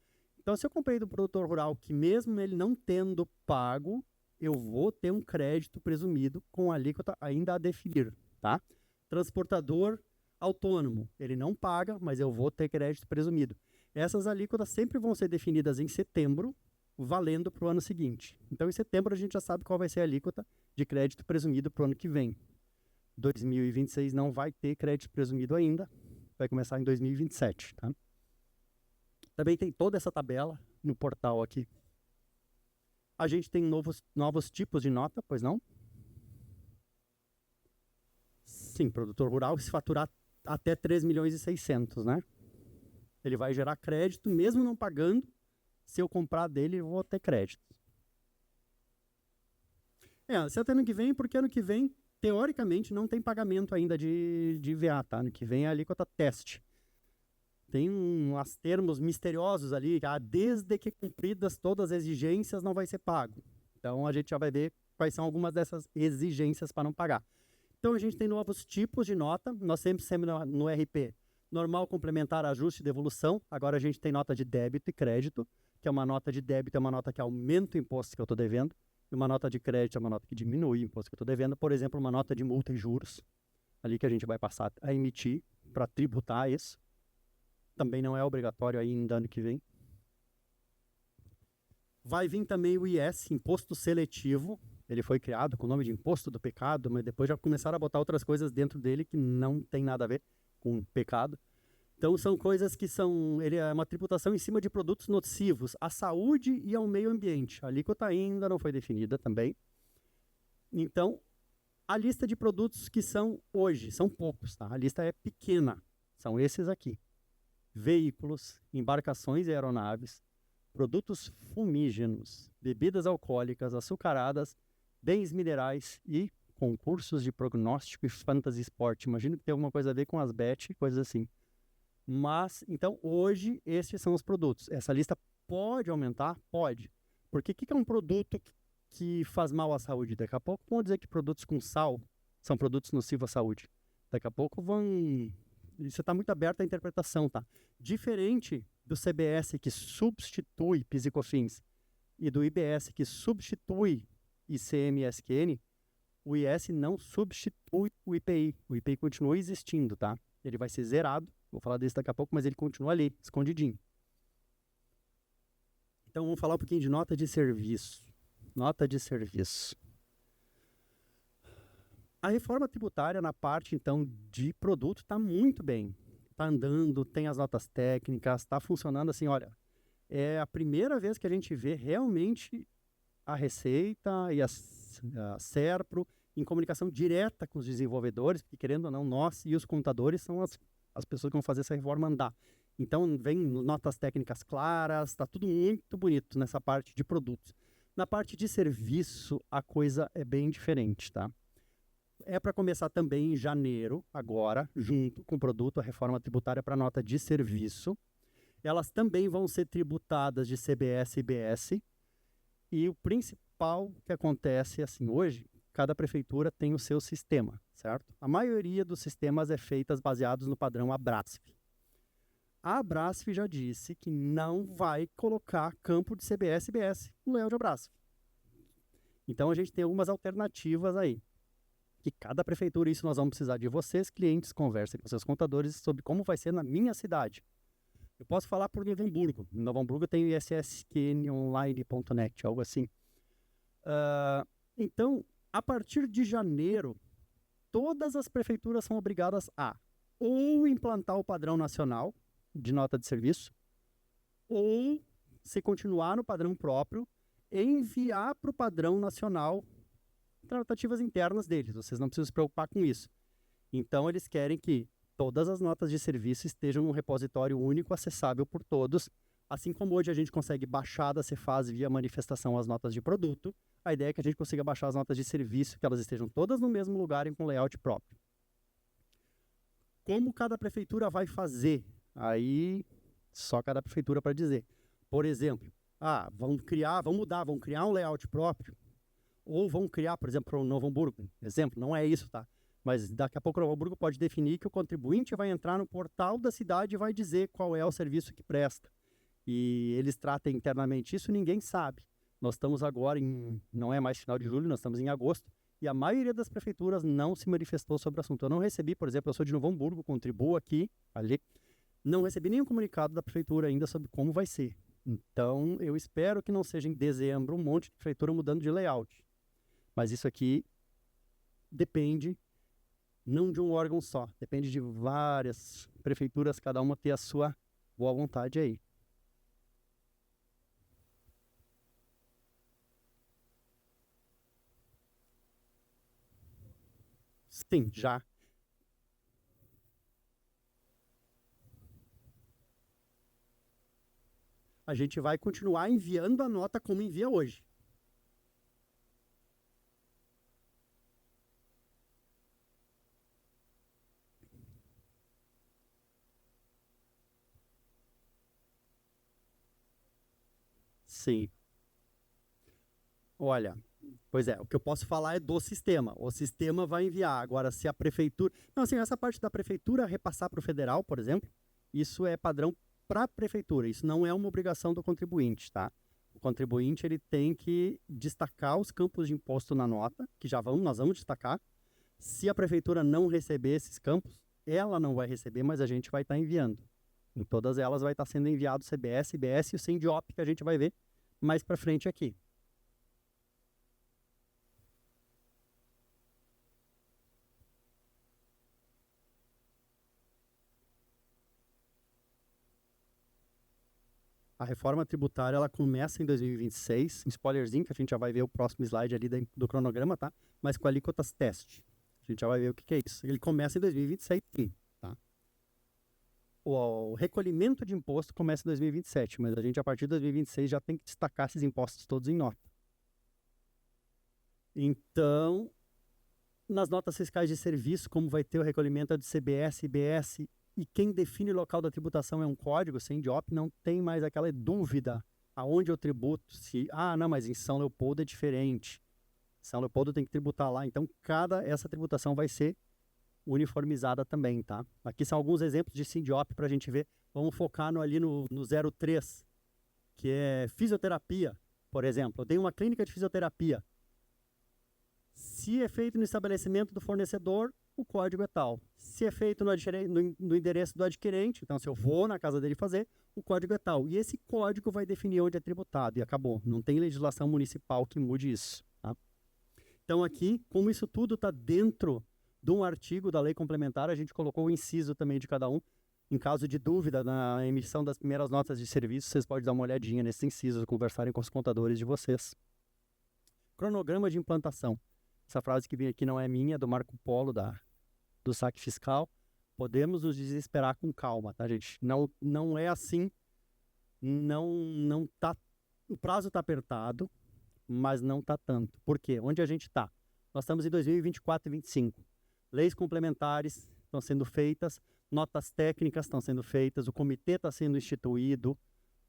Então, se eu comprei do produtor rural que mesmo ele não tendo pago, eu vou ter um crédito presumido com alíquota ainda a definir, tá? Transportador autônomo, ele não paga, mas eu vou ter crédito presumido. Essas alíquotas sempre vão ser definidas em setembro, valendo para o ano seguinte. Então, em setembro, a gente já sabe qual vai ser a alíquota de crédito presumido para o ano que vem. 2026 não vai ter crédito presumido ainda, vai começar em 2027, tá? Também tem toda essa tabela no portal aqui. A gente tem novos tipos de nota, pois não? Sim, produtor rural, se faturar até 3 milhões e 600, né? Ele vai gerar crédito, mesmo não pagando. Se eu comprar dele, eu vou ter crédito. Se até ano que vem, porque ano que vem, teoricamente, não tem pagamento ainda de IVA, tá? Ano que vem é a alíquota teste. Tem uns termos misteriosos ali, desde que cumpridas todas as exigências, não vai ser pago. Então, a gente já vai ver quais são algumas dessas exigências para não pagar. Então, a gente tem novos tipos de nota. Nós sempre no RP, normal, complementar, ajuste e devolução. Agora, a gente tem nota de débito e crédito, que é uma nota de débito, é uma nota que aumenta o imposto que eu estou devendo, e uma nota de crédito é uma nota que diminui o imposto que eu estou devendo. Por exemplo, uma nota de multa e juros, ali que a gente vai passar a emitir para tributar isso. Também não é obrigatório ainda ano que vem. Vai vir também o IS, Imposto Seletivo. Ele foi criado com o nome de Imposto do Pecado, mas depois já começaram a botar outras coisas dentro dele que não tem nada a ver com pecado. Então são coisas que ele é uma tributação em cima de produtos nocivos à saúde e ao meio ambiente. A alíquota ainda não foi definida também. Então, a lista de produtos que são hoje, são poucos, tá? A lista é pequena, são esses aqui. Veículos, embarcações e aeronaves, produtos fumígenos, bebidas alcoólicas, açucaradas, bens minerais e concursos de prognóstico e fantasy sport. Imagino que tem alguma coisa a ver com as bet, coisas assim. Mas, então, hoje, estes são os produtos. Essa lista pode aumentar? Pode. Porque o que é um produto que faz mal à saúde? Daqui a pouco vão dizer que produtos com sal são produtos nocivos à saúde. Daqui a pouco vão... Isso está muito aberto à interpretação, tá? Diferente do CBS, que substitui PIS e COFINS, e do IBS, que substitui ICM e SQN, o IS não substitui o IPI. O IPI continua existindo, tá? Ele vai ser zerado, vou falar disso daqui a pouco, mas ele continua ali, escondidinho. Então, vamos falar um pouquinho de nota de serviço. Nota de serviço. A reforma tributária na parte, então, de produto está muito bem. Está andando, tem as notas técnicas, está funcionando assim, olha, é a primeira vez que a gente vê realmente a Receita e a SERPRO em comunicação direta com os desenvolvedores, porque querendo ou não, nós e os contadores são as pessoas que vão fazer essa reforma andar. Então, vem notas técnicas claras, está tudo muito bonito nessa parte de produtos. Na parte de serviço, a coisa é bem diferente, tá? É para começar também em janeiro, agora, junto com o produto, a reforma tributária para nota de serviço. Elas também vão ser tributadas de CBS e IBS. E o principal que acontece assim, hoje, cada prefeitura tem o seu sistema, certo? A maioria dos sistemas é feita baseados no padrão Abrasf. A Abrasf já disse que não vai colocar campo de CBS e IBS no layout de Abrasf. Então a gente tem algumas alternativas aí. Que cada prefeitura, isso nós vamos precisar de vocês, clientes, conversem com seus contadores sobre como vai ser na minha cidade. Eu posso falar por Novo Hamburgo. Em Novo Hamburgo tem o issqnonline.net, algo assim. Então, a partir de janeiro, todas as prefeituras são obrigadas a ou implantar o padrão nacional de nota de serviço, ou, se continuar no padrão próprio, enviar para o padrão nacional tratativas internas deles. Vocês não precisam se preocupar com isso. Então, eles querem que todas as notas de serviço estejam num repositório único, acessável por todos. Assim como hoje a gente consegue baixar da Cefaz via manifestação as notas de produto, a ideia é que a gente consiga baixar as notas de serviço, que elas estejam todas no mesmo lugar e com layout próprio. Como cada prefeitura vai fazer? Aí, só cada prefeitura para dizer. Por exemplo, vão criar um layout próprio, ou vão criar, por exemplo, para o Novo Hamburgo. Exemplo, não é isso, tá? Mas daqui a pouco o Novo Hamburgo pode definir que o contribuinte vai entrar no portal da cidade e vai dizer qual é o serviço que presta. E eles tratam internamente isso, ninguém sabe. Nós estamos agora não é mais final de julho, nós estamos em agosto, e a maioria das prefeituras não se manifestou sobre o assunto. Eu não recebi, por exemplo, eu sou de Novo Hamburgo, contribuo aqui, ali, não recebi nenhum comunicado da prefeitura ainda sobre como vai ser. Então, eu espero que não seja em dezembro um monte de prefeitura mudando de layout. Mas isso aqui depende não de um órgão só, depende de várias prefeituras, cada uma ter a sua boa vontade aí. Sim, já. A gente vai continuar enviando a nota como envia hoje. Sim. Olha, pois é, o que eu posso falar é do sistema. O sistema vai enviar. Agora, se a prefeitura... Não, assim, essa parte da prefeitura repassar para o federal, por exemplo, isso é padrão para a prefeitura. Isso não é uma obrigação do contribuinte, tá? O contribuinte ele tem que destacar os campos de imposto na nota, que nós vamos destacar. Se a prefeitura não receber esses campos, ela não vai receber, mas a gente vai estar enviando. Em todas elas vai estar sendo enviado o CBS, IBS e o SINDIOP, que a gente vai ver mais para frente aqui. A reforma tributária ela começa em 2026, um spoilerzinho que a gente já vai ver o próximo slide ali do cronograma, tá? Mas com alíquotas teste. A gente já vai ver o que é isso. Ele começa em 2026, sim, tá? O recolhimento de imposto começa em 2027, mas a gente a partir de 2026 já tem que destacar esses impostos todos em nota. Então, nas notas fiscais de serviço, como vai ter o recolhimento de CBS, IBS, e quem define o local da tributação é um código, SINDIOP, não tem mais aquela dúvida aonde eu tributo. Não, mas em São Leopoldo é diferente. São Leopoldo tem que tributar lá. Então, essa tributação vai ser uniformizada também, tá? Aqui são alguns exemplos de SINDIOP para a gente ver. Vamos focar ali no 03, que é fisioterapia, por exemplo. Eu tenho uma clínica de fisioterapia. Se é feito no estabelecimento do fornecedor, o código é tal. Se é feito no endereço do adquirente, então se eu vou na casa dele fazer, o código é tal. E esse código vai definir onde é tributado e acabou. Não tem legislação municipal que mude isso. Tá? Então aqui, como isso tudo está dentro de um artigo da lei complementar, a gente colocou o inciso também de cada um. Em caso de dúvida na emissão das primeiras notas de serviço, vocês podem dar uma olhadinha nesses incisos, conversarem com os contadores de vocês. Cronograma de implantação. Essa frase que vem aqui não é minha, é do Marco Polo, do saque fiscal. Podemos nos desesperar com calma, tá, gente? Não é assim. Não tá. O prazo está apertado, mas não está tanto. Por quê? Onde a gente está? Nós estamos em 2024 e 2025. Leis complementares estão sendo feitas, notas técnicas estão sendo feitas, o comitê está sendo instituído,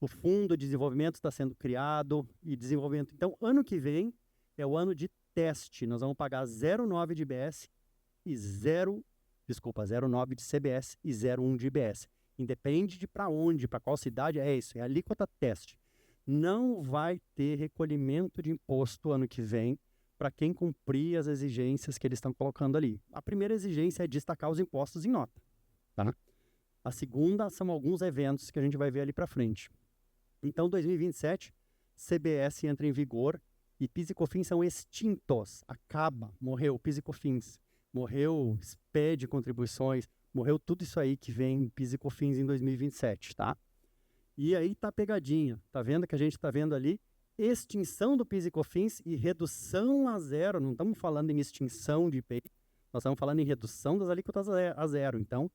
o fundo de desenvolvimento está sendo criado e desenvolvimento. Então, ano que vem é o ano de teste. Nós vamos pagar 0,9 de IBS e 0,9 de CBS e 0,1 de IBS. Independe de para onde, para qual cidade, é isso, é a alíquota teste. Não vai ter recolhimento de imposto ano que vem para quem cumprir as exigências que eles estão colocando ali. A primeira exigência é destacar os impostos em nota. Tá? A segunda são alguns eventos que a gente vai ver ali para frente. Então, 2027, CBS entra em vigor e PIS e COFINS são extintos. Acaba, morreu PIS e COFINS, morreu SPED contribuições, morreu tudo isso aí que vem PIS e COFINS em 2027, tá? E aí tá pegadinha, tá vendo que a gente tá vendo ali extinção do PIS e COFINS e redução a zero. Não estamos falando em extinção de IPI, nós estamos falando em redução das alíquotas a zero. Então,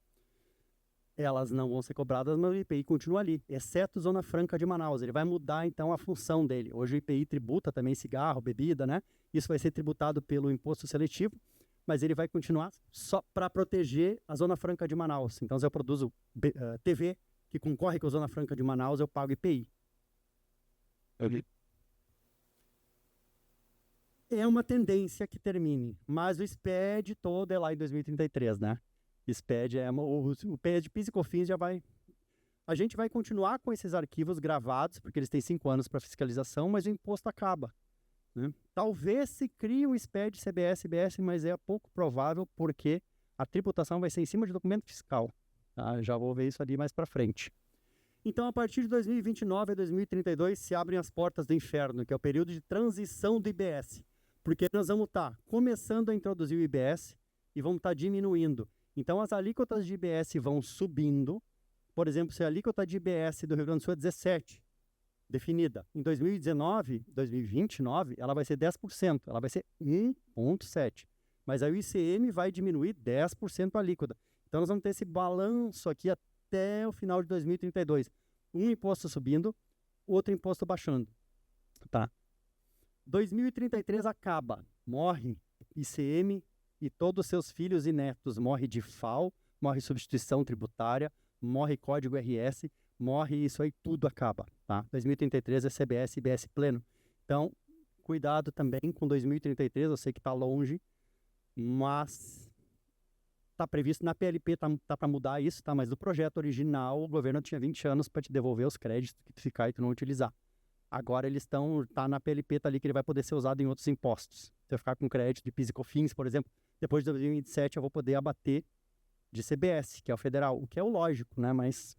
elas não vão ser cobradas, mas o IPI continua ali, exceto Zona Franca de Manaus. Ele vai mudar, então, a função dele. Hoje o IPI tributa também cigarro, bebida, né? Isso vai ser tributado pelo imposto seletivo, mas ele vai continuar só para proteger a Zona Franca de Manaus. Então, se eu produzo TV que concorre com a Zona Franca de Manaus, eu pago IPI. É uma tendência que termine, mas o SPED todo é lá em 2033, né? SPED o PIS e COFINS já vai... A gente vai continuar com esses arquivos gravados, porque eles têm 5 anos para fiscalização, mas o imposto acaba, né? Talvez se crie um SPED, CBS, IBS, mas é pouco provável, porque a tributação vai ser em cima de documento fiscal. Tá? Já vou ver isso ali mais para frente. Então, a partir de 2029 a 2032, se abrem as portas do inferno, que é o período de transição do IBS. Porque nós vamos estar começando a introduzir o IBS e vamos estar diminuindo. Então, as alíquotas de IBS vão subindo. Por exemplo, se a alíquota de IBS do Rio Grande do Sul é 17%, definida. Em 2029, ela vai ser 10%. Ela vai ser 1,7%. Mas aí o ICM vai diminuir 10% a alíquota. Então, nós vamos ter esse balanço aqui até o final de 2032. Um imposto subindo, outro imposto baixando. Tá? 2033 acaba. Morre ICM e todos os seus filhos e netos. Morre de FAO, morre substituição tributária, morre código RS, morre isso aí, tudo acaba. Tá? 2033 é CBS, IBS pleno. Então, cuidado também com 2033, eu sei que está longe, mas está previsto na PLP, tá para mudar isso, tá? Mas do projeto original, o governo tinha 20 anos para te devolver os créditos que tu ficar e tu não utilizar. Agora eles tá na PLP, tá ali que ele vai poder ser usado em outros impostos. Se eu ficar com crédito de PIS e COFINS, por exemplo, depois de 2027 eu vou poder abater de CBS, que é o federal, o que é o lógico, né? Mas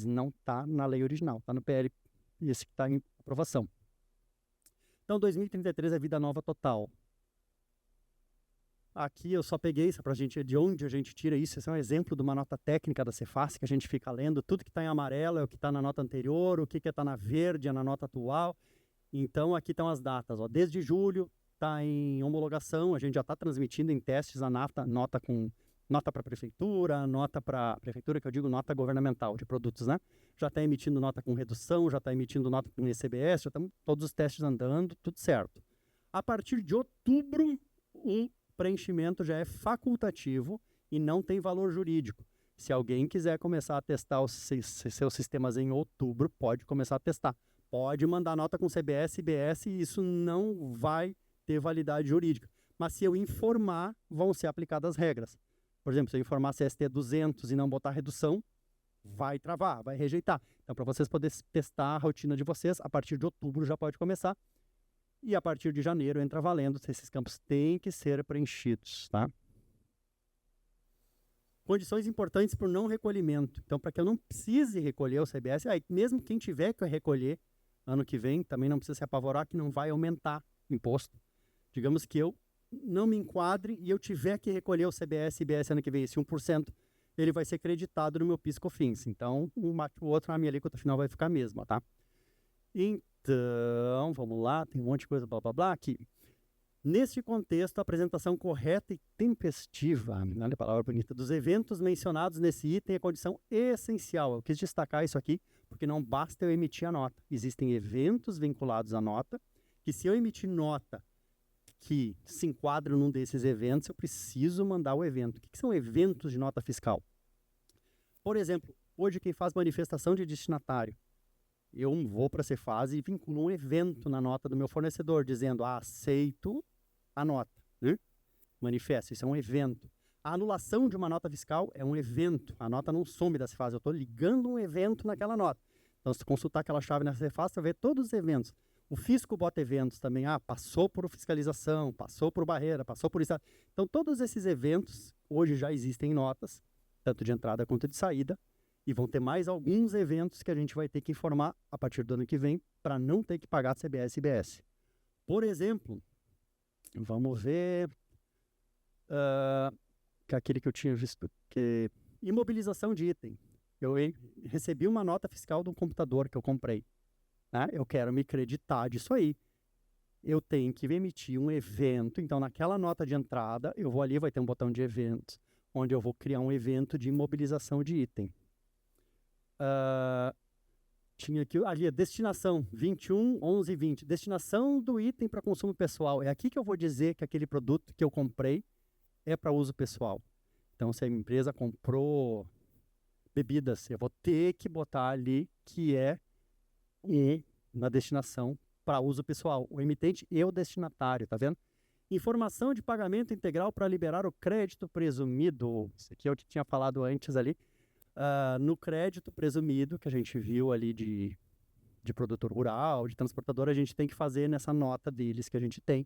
não tá na lei original, tá no PL, esse que está em aprovação. Então 2033 é vida nova total. Aqui eu só peguei isso para a gente, de onde a gente tira isso. Esse é um exemplo de uma nota técnica da Cefaz, que a gente fica lendo. Tudo que está em amarelo é o que está na nota anterior, o que está na verde é na nota atual. Então aqui estão as datas. Ó. Desde julho está em homologação, a gente já está transmitindo em testes a nota para prefeitura, nota para prefeitura, que eu digo nota governamental de produtos, né? Já está emitindo nota com redução, já está emitindo nota com ICBS, já estão todos os testes andando, tudo certo. A partir de outubro, preenchimento já é facultativo e não tem valor jurídico. Se alguém quiser começar a testar os seus sistemas em outubro, pode começar a testar. Pode mandar nota com CBS, IBS e isso não vai ter validade jurídica. Mas se eu informar, vão ser aplicadas regras. Por exemplo, se eu informar CST 200 e não botar redução, vai travar, vai rejeitar. Então, para vocês poderem testar a rotina de vocês, a partir de outubro já pode começar. E a partir de janeiro entra valendo, esses campos têm que ser preenchidos, tá? Condições importantes para o não recolhimento. Então, para que eu não precise recolher o CBS, mesmo quem tiver que recolher ano que vem, também não precisa se apavorar que não vai aumentar o imposto. Digamos que eu não me enquadre e eu tiver que recolher o CBS e IBS ano que vem, esse 1%, ele vai ser creditado no meu PIS e COFINS. Então, o outro, a minha alíquota final vai ficar a mesma, tá? Então, vamos lá, tem um monte de coisa, blá, blá, blá, aqui. Neste contexto, a apresentação correta e tempestiva, olha a palavra bonita, dos eventos mencionados nesse item é condição essencial. Eu quis destacar isso aqui, porque não basta eu emitir a nota. Existem eventos vinculados à nota, que se eu emitir nota que se enquadra num desses eventos, eu preciso mandar o evento. O que são eventos de nota fiscal? Por exemplo, hoje quem faz manifestação de destinatário, eu vou para a Cefaz e vinculo um evento na nota do meu fornecedor, dizendo, aceito a nota. Manifesto, isso é um evento. A anulação de uma nota fiscal é um evento. A nota não some da Cefaz, eu estou ligando um evento naquela nota. Então, se consultar aquela chave na Cefaz, você vê todos os eventos. O fisco bota eventos também, passou por fiscalização, passou por barreira, passou por isso. Então, todos esses eventos, hoje já existem notas, tanto de entrada quanto de saída, e vão ter mais alguns eventos que a gente vai ter que informar a partir do ano que vem para não ter que pagar CBS e IBS. Por exemplo, vamos ver que aquele que eu tinha visto, que imobilização de item. Eu recebi uma nota fiscal de um computador que eu comprei, né? Eu quero me creditar disso aí. Eu tenho que emitir um evento, então naquela nota de entrada, eu vou ali, vai ter um botão de eventos, onde eu vou criar um evento de imobilização de item. Tinha aqui ali a destinação 21, 11 e 20. Destinação do item para consumo pessoal. É aqui que eu vou dizer que aquele produto que eu comprei é para uso pessoal. Então, se a empresa comprou bebidas, eu vou ter que botar ali que é na destinação para uso pessoal. O emitente e o destinatário, tá vendo? Informação de pagamento integral para liberar o crédito presumido. Isso aqui é o que tinha falado antes ali. No crédito presumido, que a gente viu ali de produtor rural, de transportador, a gente tem que fazer nessa nota deles que a gente tem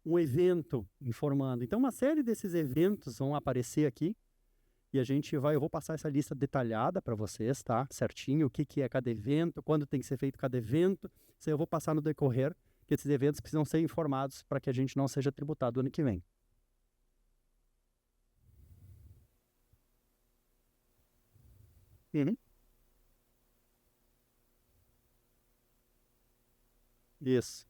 um evento informando. Então, uma série desses eventos vão aparecer aqui e eu vou passar essa lista detalhada para vocês, tá? Certinho, o que é cada evento, quando tem que ser feito cada evento. Isso aí eu vou passar no decorrer, que esses eventos precisam ser informados para que a gente não seja tributado ano que vem. Uhum. Isso.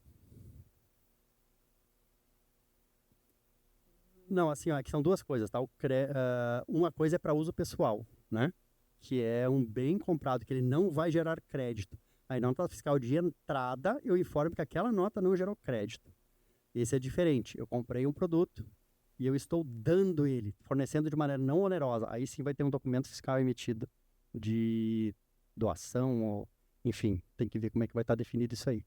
Não, assim, ó, aqui são duas coisas, tá? Uma coisa é para uso pessoal, né? Que é um bem comprado, que ele não vai gerar crédito. Aí na nota fiscal de entrada, eu informo que aquela nota não gerou crédito. Esse é diferente. Eu comprei um produto e eu estou dando ele, fornecendo de maneira não onerosa. Aí sim vai ter um documento fiscal emitido de doação, ou, enfim, tem que ver como é que vai estar definido isso aí.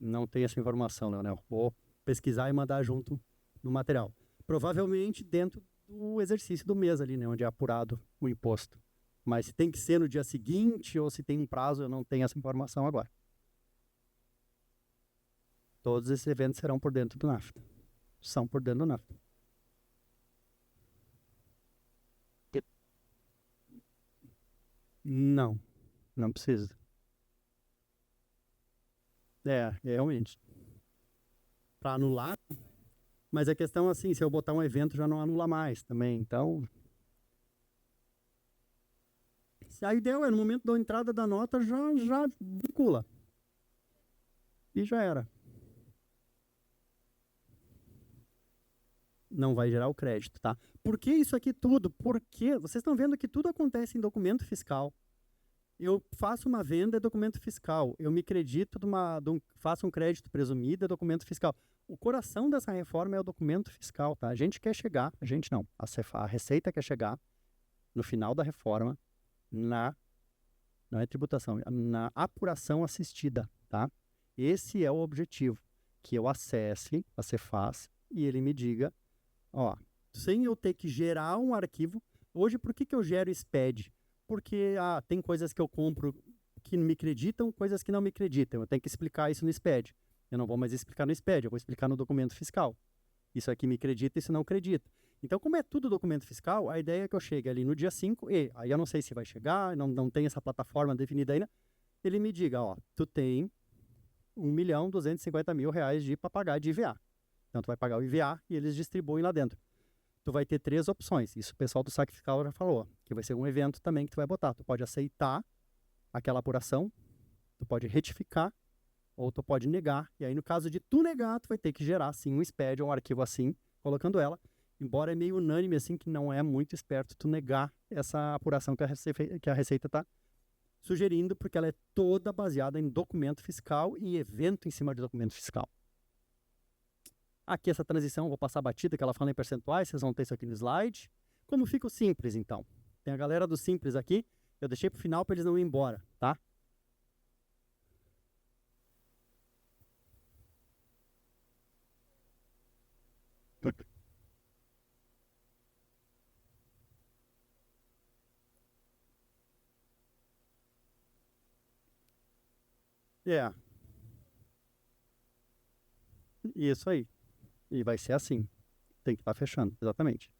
Não tem essa informação, Leonel. Vou pesquisar e mandar junto no material. Provavelmente dentro do exercício do mês ali, né, onde é apurado o imposto. Mas se tem que ser no dia seguinte ou se tem um prazo, eu não tenho essa informação agora. Todos esses eventos serão por dentro do NAFTA. São por dentro do NAFTA. Não, não precisa. Realmente. Para anular, mas a questão assim, se eu botar um evento já não anula mais também. Então, se a ideia é no momento da entrada da nota já vincula. E já era. Não vai gerar o crédito, tá? Por que isso aqui tudo? Porque vocês estão vendo que tudo acontece em documento fiscal. Eu faço uma venda, é documento fiscal. Eu me acredito faço um crédito presumido, é documento fiscal. O coração dessa reforma é o documento fiscal, tá? A gente não, a Receita quer chegar no final da reforma não é tributação, na apuração assistida, tá? Esse é o objetivo, que eu acesse a Cefaz e ele me diga, ó, sem eu ter que gerar um arquivo. Hoje, por que eu gero SPED? Porque tem coisas que eu compro que me acreditam, coisas que não me acreditam. Eu tenho que explicar isso no SPED. Eu não vou mais explicar no SPED, eu vou explicar no documento fiscal. Isso aqui me acredita, isso não acredita. Então, como é tudo documento fiscal, a ideia é que eu chegue ali no dia 5 e aí eu não sei se vai chegar, não tem essa plataforma definida ainda, ele me diga, ó, tu tem 1.250.000 reais para pagar de IVA. Então, tu vai pagar o IVA e eles distribuem lá dentro. Tu vai ter 3 opções. Isso o pessoal do saque fiscal já falou, que vai ser um evento também que tu vai botar. Tu pode aceitar aquela apuração, tu pode retificar, ou tu pode negar. E aí, no caso de tu negar, tu vai ter que gerar, sim, um SPED ou um arquivo assim, colocando ela. Embora é meio unânime, assim, que não é muito esperto tu negar essa apuração que a Receita está sugerindo, porque ela é toda baseada em documento fiscal e evento em cima de documento fiscal. Aqui essa transição, vou passar a batida, que ela fala em percentuais, vocês vão ter isso aqui no slide. Como fica o simples, então? Tem a galera do simples aqui, eu deixei para o final para eles não irem embora, tá? É, isso aí. E vai ser assim. Tem que estar fechando, exatamente.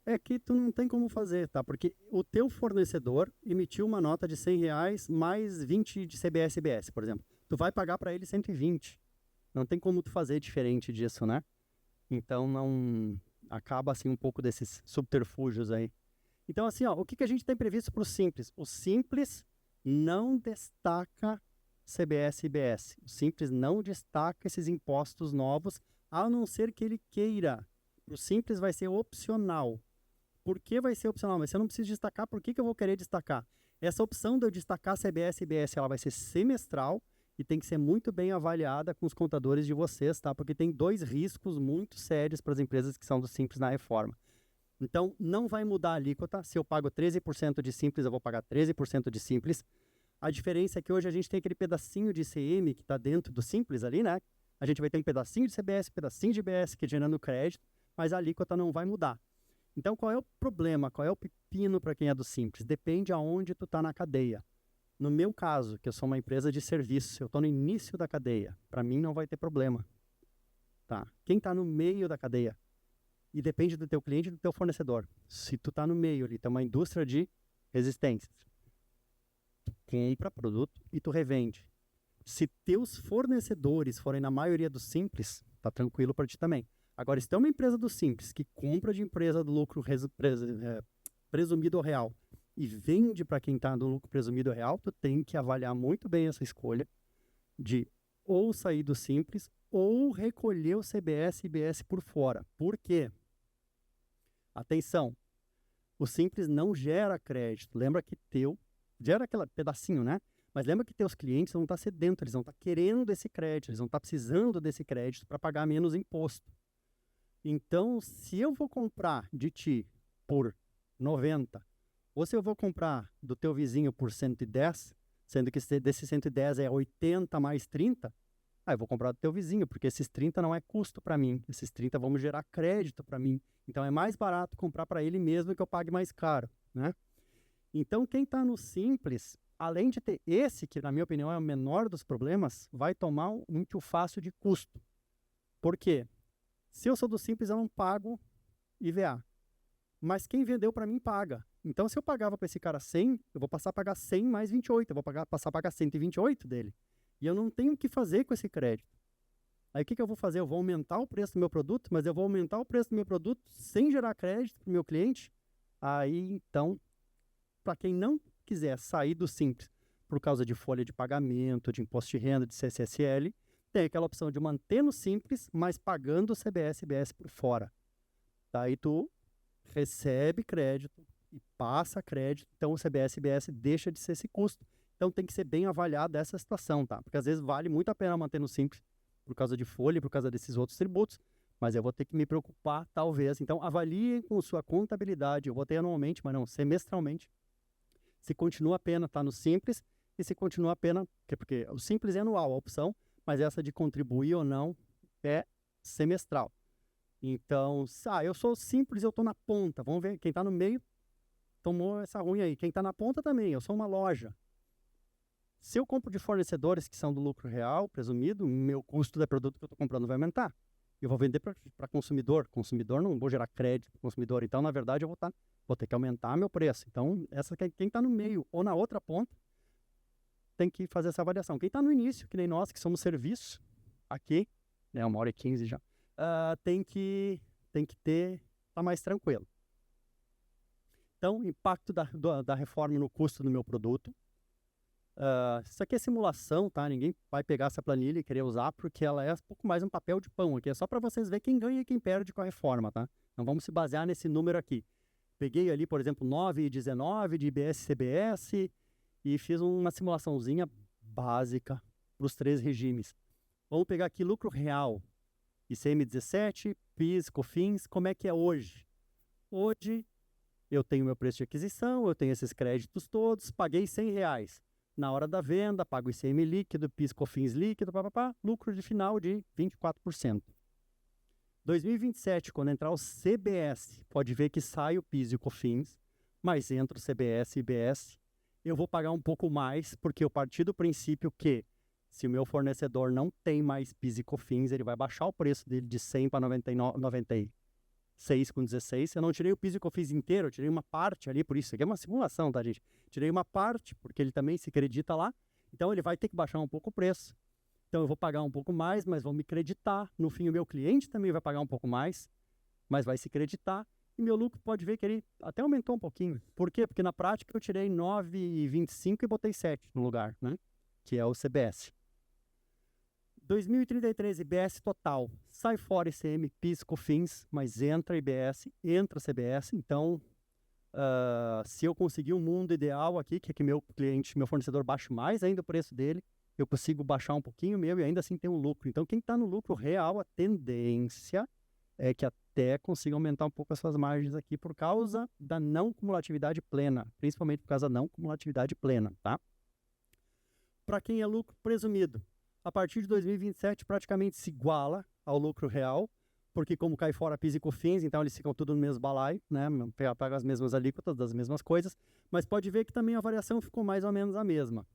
É que tu não tem como fazer, tá? Porque o teu fornecedor emitiu uma nota de R$ 100 mais 20 de CBS e IBS, por exemplo. Tu vai pagar para ele 120. Não tem como tu fazer diferente disso, né? Então não acaba assim um pouco desses subterfúgios aí. Então assim, ó, o que a gente tem previsto para o Simples? O Simples não destaca CBS e IBS. O Simples não destaca esses impostos novos, a não ser que ele queira. O Simples vai ser opcional. Por que vai ser opcional? Mas se eu não preciso destacar, por que eu vou querer destacar? Essa opção de eu destacar CBS e IBS, ela vai ser semestral e tem que ser muito bem avaliada com os contadores de vocês, tá? Porque tem 2 riscos muito sérios para as empresas que são do Simples na reforma. Então, não vai mudar a alíquota. Se eu pago 13% de Simples, eu vou pagar 13% de Simples. A diferença é que hoje a gente tem aquele pedacinho de ICM que está dentro do Simples ali, né? A gente vai ter um pedacinho de CBS, um pedacinho de IBS que é gerando crédito, mas a alíquota não vai mudar. Então, qual é o problema? Qual é o pepino para quem é do Simples? Depende aonde tu está na cadeia. No meu caso, que eu sou uma empresa de serviço, eu estou no início da cadeia. Para mim não vai ter problema. Tá? Quem está no meio da cadeia? E depende do teu cliente e do teu fornecedor. Se tu está no meio ali, tu é uma indústria de resistências. Tu compra produto e tu revende. Se teus fornecedores forem na maioria do Simples, tá tranquilo para ti também. Agora, se tu é uma empresa do Simples que compra de empresa do lucro presumido ou real e vende para quem está no lucro presumido ou real, tu tem que avaliar muito bem essa escolha de ou sair do Simples ou recolher o CBS e IBS por fora. Por quê? Atenção, o Simples não gera crédito. Lembra que gera aquele pedacinho, né? Mas lembra que teus clientes vão estar sedentos, eles vão estar querendo esse crédito, eles vão estar precisando desse crédito para pagar menos imposto. Então, se eu vou comprar de ti por 90, ou se eu vou comprar do teu vizinho por 110, sendo que desse 110 é 80 mais 30, eu vou comprar do teu vizinho, porque esses 30 não é custo para mim, esses 30 vão gerar crédito para mim. Então, é mais barato comprar para ele mesmo que eu pague mais caro, né? Então, quem está no Simples, além de ter esse, que na minha opinião é o menor dos problemas, vai tomar um fácil de custo. Por quê? Se eu sou do Simples, eu não pago IVA. Mas quem vendeu para mim paga. Então, se eu pagava para esse cara 100, eu vou passar a pagar 100 mais 28. Eu vou passar a pagar 128 dele. E eu não tenho o que fazer com esse crédito. Aí, o que eu vou fazer? Eu vou aumentar o preço do meu produto, mas eu vou aumentar o preço do meu produto sem gerar crédito para o meu cliente. Aí, então, para quem não quiser sair do Simples por causa de folha de pagamento, de imposto de renda, de CSSL, tem aquela opção de manter no Simples, mas pagando o CBS e IBS por fora. Daí tu recebe crédito e passa crédito, então o CBS e IBS deixa de ser esse custo. Então tem que ser bem avaliado essa situação, tá? Porque às vezes vale muito a pena manter no Simples por causa de folha, por causa desses outros tributos, mas eu vou ter que me preocupar, talvez. Então avaliem com sua contabilidade, eu vou ter anualmente, mas não semestralmente, se continua a pena estar no Simples e se continua a pena, porque o Simples é anual a opção, mas essa de contribuir ou não é semestral. Então, eu sou Simples, eu estou na ponta. Vamos ver, quem está no meio tomou essa ruim aí. Quem está na ponta também, eu sou uma loja. Se eu compro de fornecedores que são do lucro real, presumido, meu custo do produto que eu estou comprando vai aumentar. Eu vou vender para consumidor. Consumidor, não vou gerar crédito para consumidor. Então, na verdade, eu vou ter que aumentar meu preço. Então, quem está no meio ou na outra ponta, tem que fazer essa avaliação. Quem está no início, que nem nós, que somos serviço, aqui, né, 1h15 já, tem que tá mais tranquilo. Então, impacto da reforma no custo do meu produto. Isso aqui é simulação, tá? Ninguém vai pegar essa planilha e querer usar, porque ela é um pouco mais um papel de pão aqui. É só para vocês verem quem ganha e quem perde com a reforma, tá? Não vamos se basear nesse número aqui. Peguei ali, por exemplo, 9,19 de IBS CBS e fiz uma simulaçãozinha básica para os 3 regimes. Vamos pegar aqui lucro real, ICM17, PIS, COFINS, como é que é hoje? Hoje eu tenho meu preço de aquisição, eu tenho esses créditos todos, paguei R$100. Na hora da venda, pago ICM líquido, PIS, COFINS líquido, lucro de final de 24%. 2027, quando entrar o CBS, pode ver que sai o PIS e o COFINS, mas entra o CBS e IBS, eu vou pagar um pouco mais, porque eu parti do princípio que Se o meu fornecedor não tem mais PIS e COFINS, ele vai baixar o preço dele de 100 para 96,16. Eu não tirei o PIS e COFINS inteiro, eu tirei uma parte ali, por isso aqui é uma simulação, tá, gente? Tirei uma parte, porque ele também se acredita lá, então ele vai ter que baixar um pouco o preço. Então eu vou pagar um pouco mais, mas vão me creditar. No fim, o meu cliente também vai pagar um pouco mais, mas vai se creditar. E meu lucro pode ver que ele até aumentou um pouquinho. Por quê? Porque na prática eu tirei 9,25 e botei 7 no lugar, né? Que é o CBS. 2033 IBS total. Sai fora ICM, PIS, COFINS, mas entra IBS, entra CBS. Então, se eu conseguir um mundo ideal aqui, que é que meu cliente, meu fornecedor baixe mais ainda o preço dele, eu consigo baixar um pouquinho o meu e ainda assim ter um lucro. Então, quem está no lucro real, a tendência é que até consiga aumentar um pouco as suas margens aqui por causa da não cumulatividade plena, principalmente por causa da não cumulatividade plena, tá? Para quem é lucro presumido, a partir de 2027 praticamente se iguala ao lucro real, porque como cai fora PIS e COFINS, então eles ficam tudo no mesmo balaio, né? Pagam as mesmas alíquotas das mesmas coisas, mas pode ver que também a variação ficou mais ou menos a mesma.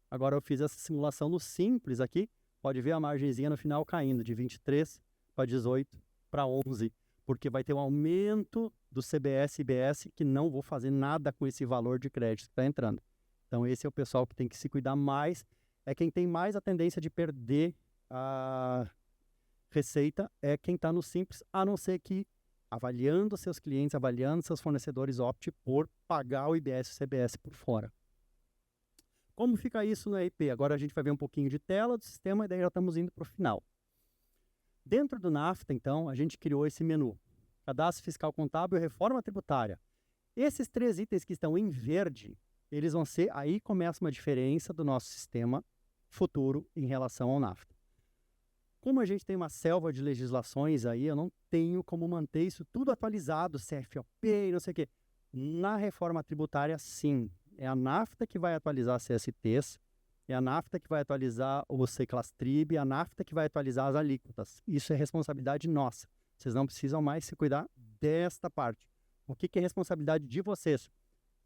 Agora eu fiz essa simulação no simples aqui, pode ver a margenzinha no final caindo de 23 para 18 para 11, porque vai ter um aumento do CBS e IBS que não vou fazer nada com esse valor de crédito que está entrando. Então esse é o pessoal que tem que se cuidar mais, é quem tem mais a tendência de perder a receita, é quem está no simples, a não ser que avaliando seus clientes, avaliando seus fornecedores, opte por pagar o IBS e o CBS por fora. Como fica isso no EIP? Agora a gente vai ver um pouquinho de tela do sistema e daí já estamos indo para o final. Dentro do NAFTA, então, a gente criou esse menu. Cadastro Fiscal Contábil e Reforma Tributária. Esses 3 itens que estão em verde, eles vão ser, aí começa uma diferença do nosso sistema futuro em relação ao NAFTA. Como a gente tem uma selva de legislações aí, eu não tenho como manter isso tudo atualizado, CFOP e não sei o quê. Na reforma tributária, sim. É a NAFTA que vai atualizar as CSTs, é a NAFTA que vai atualizar o CECLASTRIB, é a NAFTA que vai atualizar as alíquotas. Isso é responsabilidade nossa. Vocês não precisam mais se cuidar desta parte. O que é responsabilidade de vocês?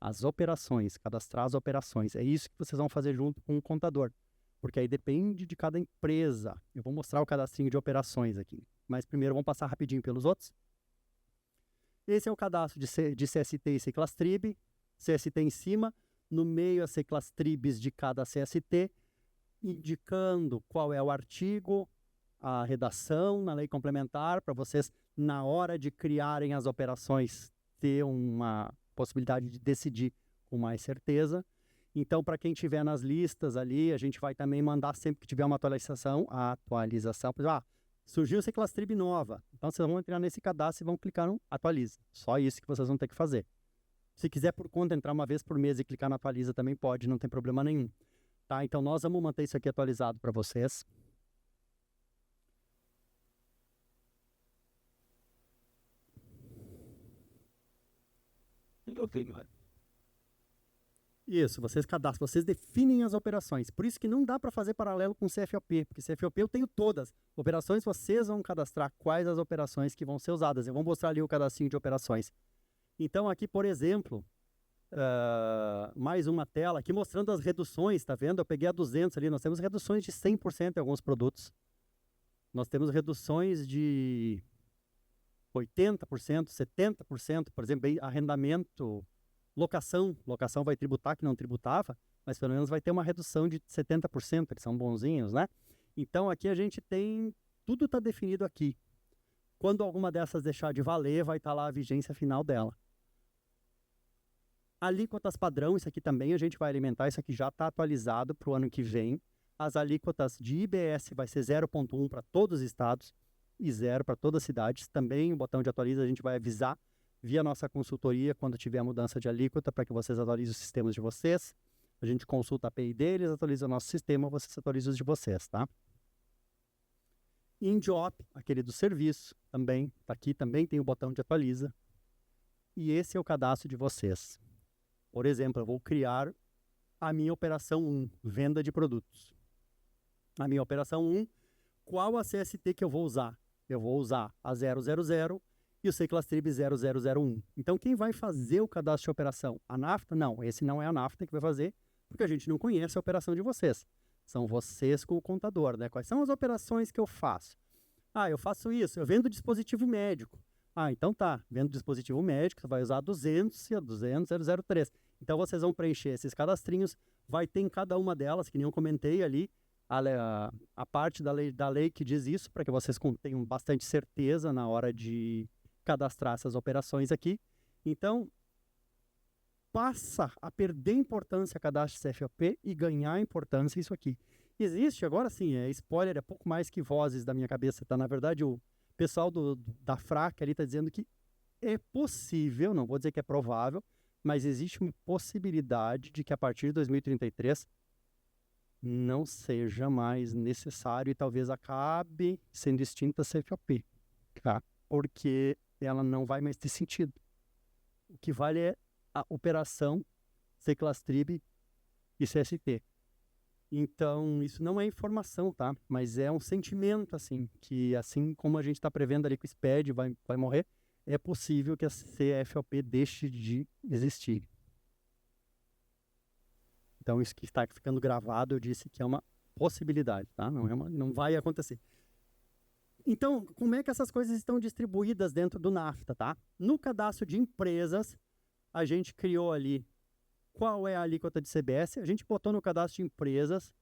As operações, cadastrar as operações. É isso que vocês vão fazer junto com o contador. Porque aí depende de cada empresa. Eu vou mostrar o cadastrinho de operações aqui. Mas primeiro vamos passar rapidinho pelos outros. Esse é o cadastro de CST e CECLASTRIB. CST em cima, no meio as CECLASTRIBs de cada CST, indicando qual é o artigo, a redação na lei complementar, para vocês, na hora de criarem as operações, ter uma possibilidade de decidir com mais certeza. Então, para quem tiver nas listas ali, a gente vai também mandar sempre que tiver uma atualização, por exemplo, surgiu CECLASTRIB nova. Então, vocês vão entrar nesse cadastro e vão clicar no atualiza. Só isso que vocês vão ter que fazer. Se quiser por conta entrar uma vez por mês e clicar no atualiza também pode, não tem problema nenhum. Tá? Então nós vamos manter isso aqui atualizado para vocês. Isso, vocês cadastram, vocês definem as operações. Por isso que não dá para fazer paralelo com o CFOP, porque CFOP eu tenho todas. Operações, vocês vão cadastrar quais as operações que vão ser usadas. Eu vou mostrar ali o cadastrinho de operações. Então aqui, por exemplo, mais uma tela aqui mostrando as reduções, tá vendo? Eu peguei a 200 ali, nós temos reduções de 100% em alguns produtos. Nós temos reduções de 80%, 70%, por exemplo, arrendamento, locação vai tributar que não tributava, mas pelo menos vai ter uma redução de 70%, eles são bonzinhos, né? Então aqui a gente tem, tudo está definido aqui. Quando alguma dessas deixar de valer, vai estar lá a vigência final dela. Alíquotas padrão, isso aqui também a gente vai alimentar, isso aqui já está atualizado para o ano que vem. As alíquotas de IBS vai ser 0,1 para todos os estados e 0 para todas as cidades. Também o botão de atualiza a gente vai avisar via nossa consultoria quando tiver mudança de alíquota para que vocês atualizem os sistemas de vocês. A gente consulta a API deles, atualiza o nosso sistema, vocês atualizam os de vocês, tá? INDIOP, aquele do serviço, também está aqui, também tem o botão de atualiza. E esse é o cadastro de vocês. Por exemplo, eu vou criar a minha operação 1, venda de produtos. A minha operação 1, qual a CST que eu vou usar? Eu vou usar a 000 e o CECLASTRIB 0001. Então, quem vai fazer o cadastro de operação? A NAFTA? Não, esse não é a NAFTA que vai fazer, porque a gente não conhece a operação de vocês. São vocês com o contador, né? Quais são as operações que eu faço? Ah, eu faço isso, eu vendo dispositivo médico. Ah, então tá, vendo dispositivo médico, você vai usar 200 e a 200.003. Então vocês vão preencher esses cadastrinhos, vai ter em cada uma delas, que nem eu comentei ali, a parte da lei que diz isso, para que vocês tenham bastante certeza na hora de cadastrar essas operações aqui. Então, passa a perder importância a cadastro CFOP e ganhar importância isso aqui. Existe, agora sim, spoiler, é pouco mais que vozes da minha cabeça, tá? Na verdade, o pessoal da FRAC ali está dizendo que é possível, não vou dizer que é provável, mas existe uma possibilidade de que a partir de 2033 não seja mais necessário e talvez acabe sendo extinta a CFOP, tá? Porque ela não vai mais ter sentido. O que vale é a operação Seclastrib e CST. Então, isso não é informação, tá? Mas é um sentimento, assim, que assim como a gente está prevendo ali que o SPED vai morrer, é possível que a CFOP deixe de existir. Então, isso que está ficando gravado, eu disse que é uma possibilidade, tá? Não vai acontecer. Então, como é que essas coisas estão distribuídas dentro do NAFTA, tá? No cadastro de empresas, a gente criou ali qual é a alíquota de CBS. A gente botou no cadastro de empresas,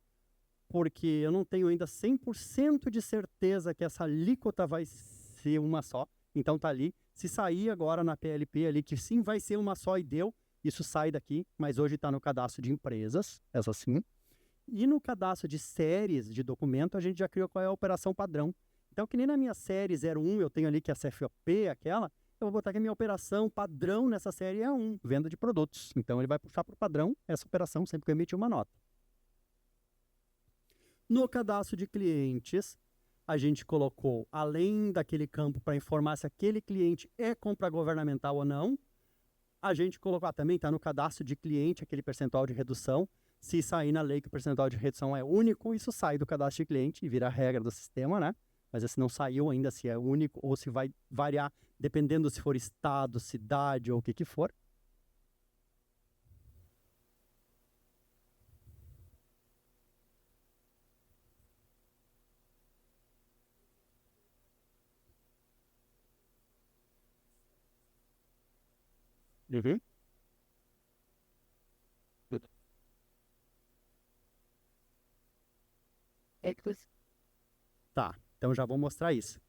porque eu não tenho ainda 100% de certeza que essa alíquota vai ser uma só. Então tá ali. Se sair agora na PLP ali que sim vai ser uma só e deu, isso sai daqui, mas hoje está no cadastro de empresas, essa sim. E no cadastro de séries de documento, a gente já criou qual é a operação padrão. Então, que nem na minha série 01, eu tenho ali que é a CFOP, aquela, eu vou botar que a minha operação padrão nessa série é 1, venda de produtos. Então, ele vai puxar para o padrão essa operação sempre que eu emitir uma nota. No cadastro de clientes, a gente colocou, além daquele campo para informar se aquele cliente é compra governamental ou não, a gente colocou, também está no cadastro de cliente, aquele percentual de redução. Se sair na lei que o percentual de redução é único, isso sai do cadastro de cliente e vira a regra do sistema, né? Mas se não saiu ainda, se é único ou se vai variar, dependendo se for estado, cidade ou o que for. Uhum. Tá, então já vou mostrar isso.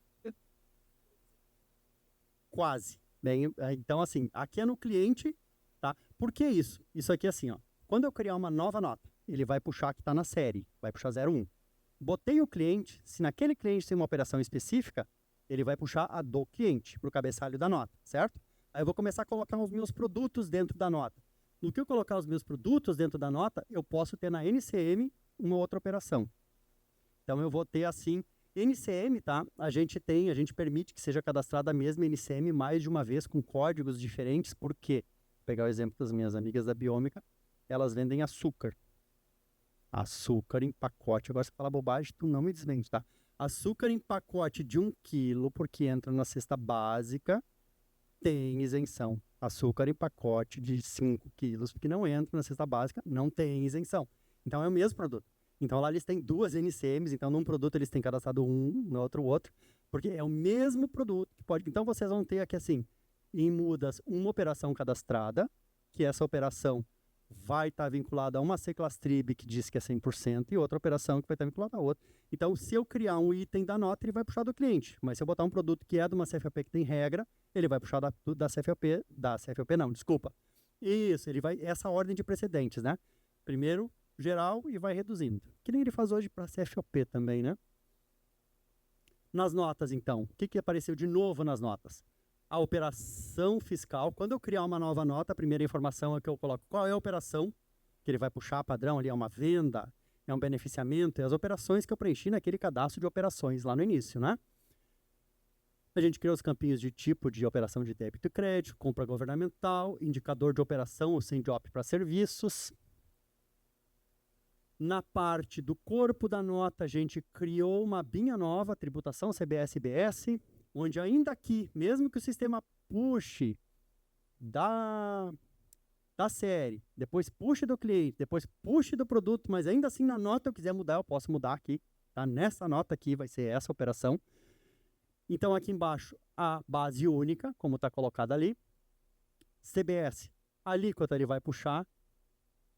Quase. Bem, então assim, aqui é no cliente, tá? Por que isso? Isso aqui é assim, ó. Quando eu criar uma nova nota, ele vai puxar que está na série, vai puxar 01. Botei o cliente, se naquele cliente tem uma operação específica, ele vai puxar a do cliente para o cabeçalho da nota, certo? Aí eu vou começar a colocar os meus produtos dentro da nota. No que eu colocar os meus produtos dentro da nota, eu posso ter na NCM uma outra operação. Então eu vou ter assim, NCM, tá? A gente permite que seja cadastrada a mesma NCM mais de uma vez com códigos diferentes, porque, vou pegar o exemplo das minhas amigas da Biômica, elas vendem açúcar. Açúcar em pacote, agora você fala bobagem, tu não me desmente, tá? Açúcar em pacote de 1 quilo, porque entra na cesta básica, tem isenção. Açúcar em pacote de 5 quilos, porque não entra na cesta básica, não tem isenção. Então é o mesmo produto. Então lá eles têm duas NCMs, então num produto eles têm cadastrado um, no outro, porque é o mesmo produto que pode. Então vocês vão ter aqui assim, em mudas, uma operação cadastrada, que essa operação vai estar vinculada a uma Seclastrib que diz que é 100% e outra operação que vai estar vinculada a outra. Então, se eu criar um item da nota, ele vai puxar do cliente. Mas se eu botar um produto que é de uma CFOP que tem regra, ele vai puxar da CFOP não, desculpa. Isso, ele vai, essa ordem de precedentes, né? Primeiro, geral e vai reduzindo. Que nem ele faz hoje para a CFOP também, né? Nas notas, então, o que apareceu de novo nas notas? A operação fiscal. Quando eu criar uma nova nota, a primeira informação é que eu coloco qual é a operação que ele vai puxar padrão ali, é uma venda, é um beneficiamento, é as operações que eu preenchi naquele cadastro de operações lá no início, né? A gente criou os campinhos de tipo de operação de débito e crédito, compra governamental, indicador de operação ou SENDOP para serviços. Na parte do corpo da nota, a gente criou uma abinha nova, tributação CBS-IBS, onde ainda aqui, mesmo que o sistema puxe da série, depois push do cliente, depois push do produto, mas ainda assim na nota eu quiser mudar, eu posso mudar aqui, tá? Nessa nota aqui vai ser essa operação. Então aqui embaixo a base única, como está colocada ali, CBS, a alíquota ele vai puxar,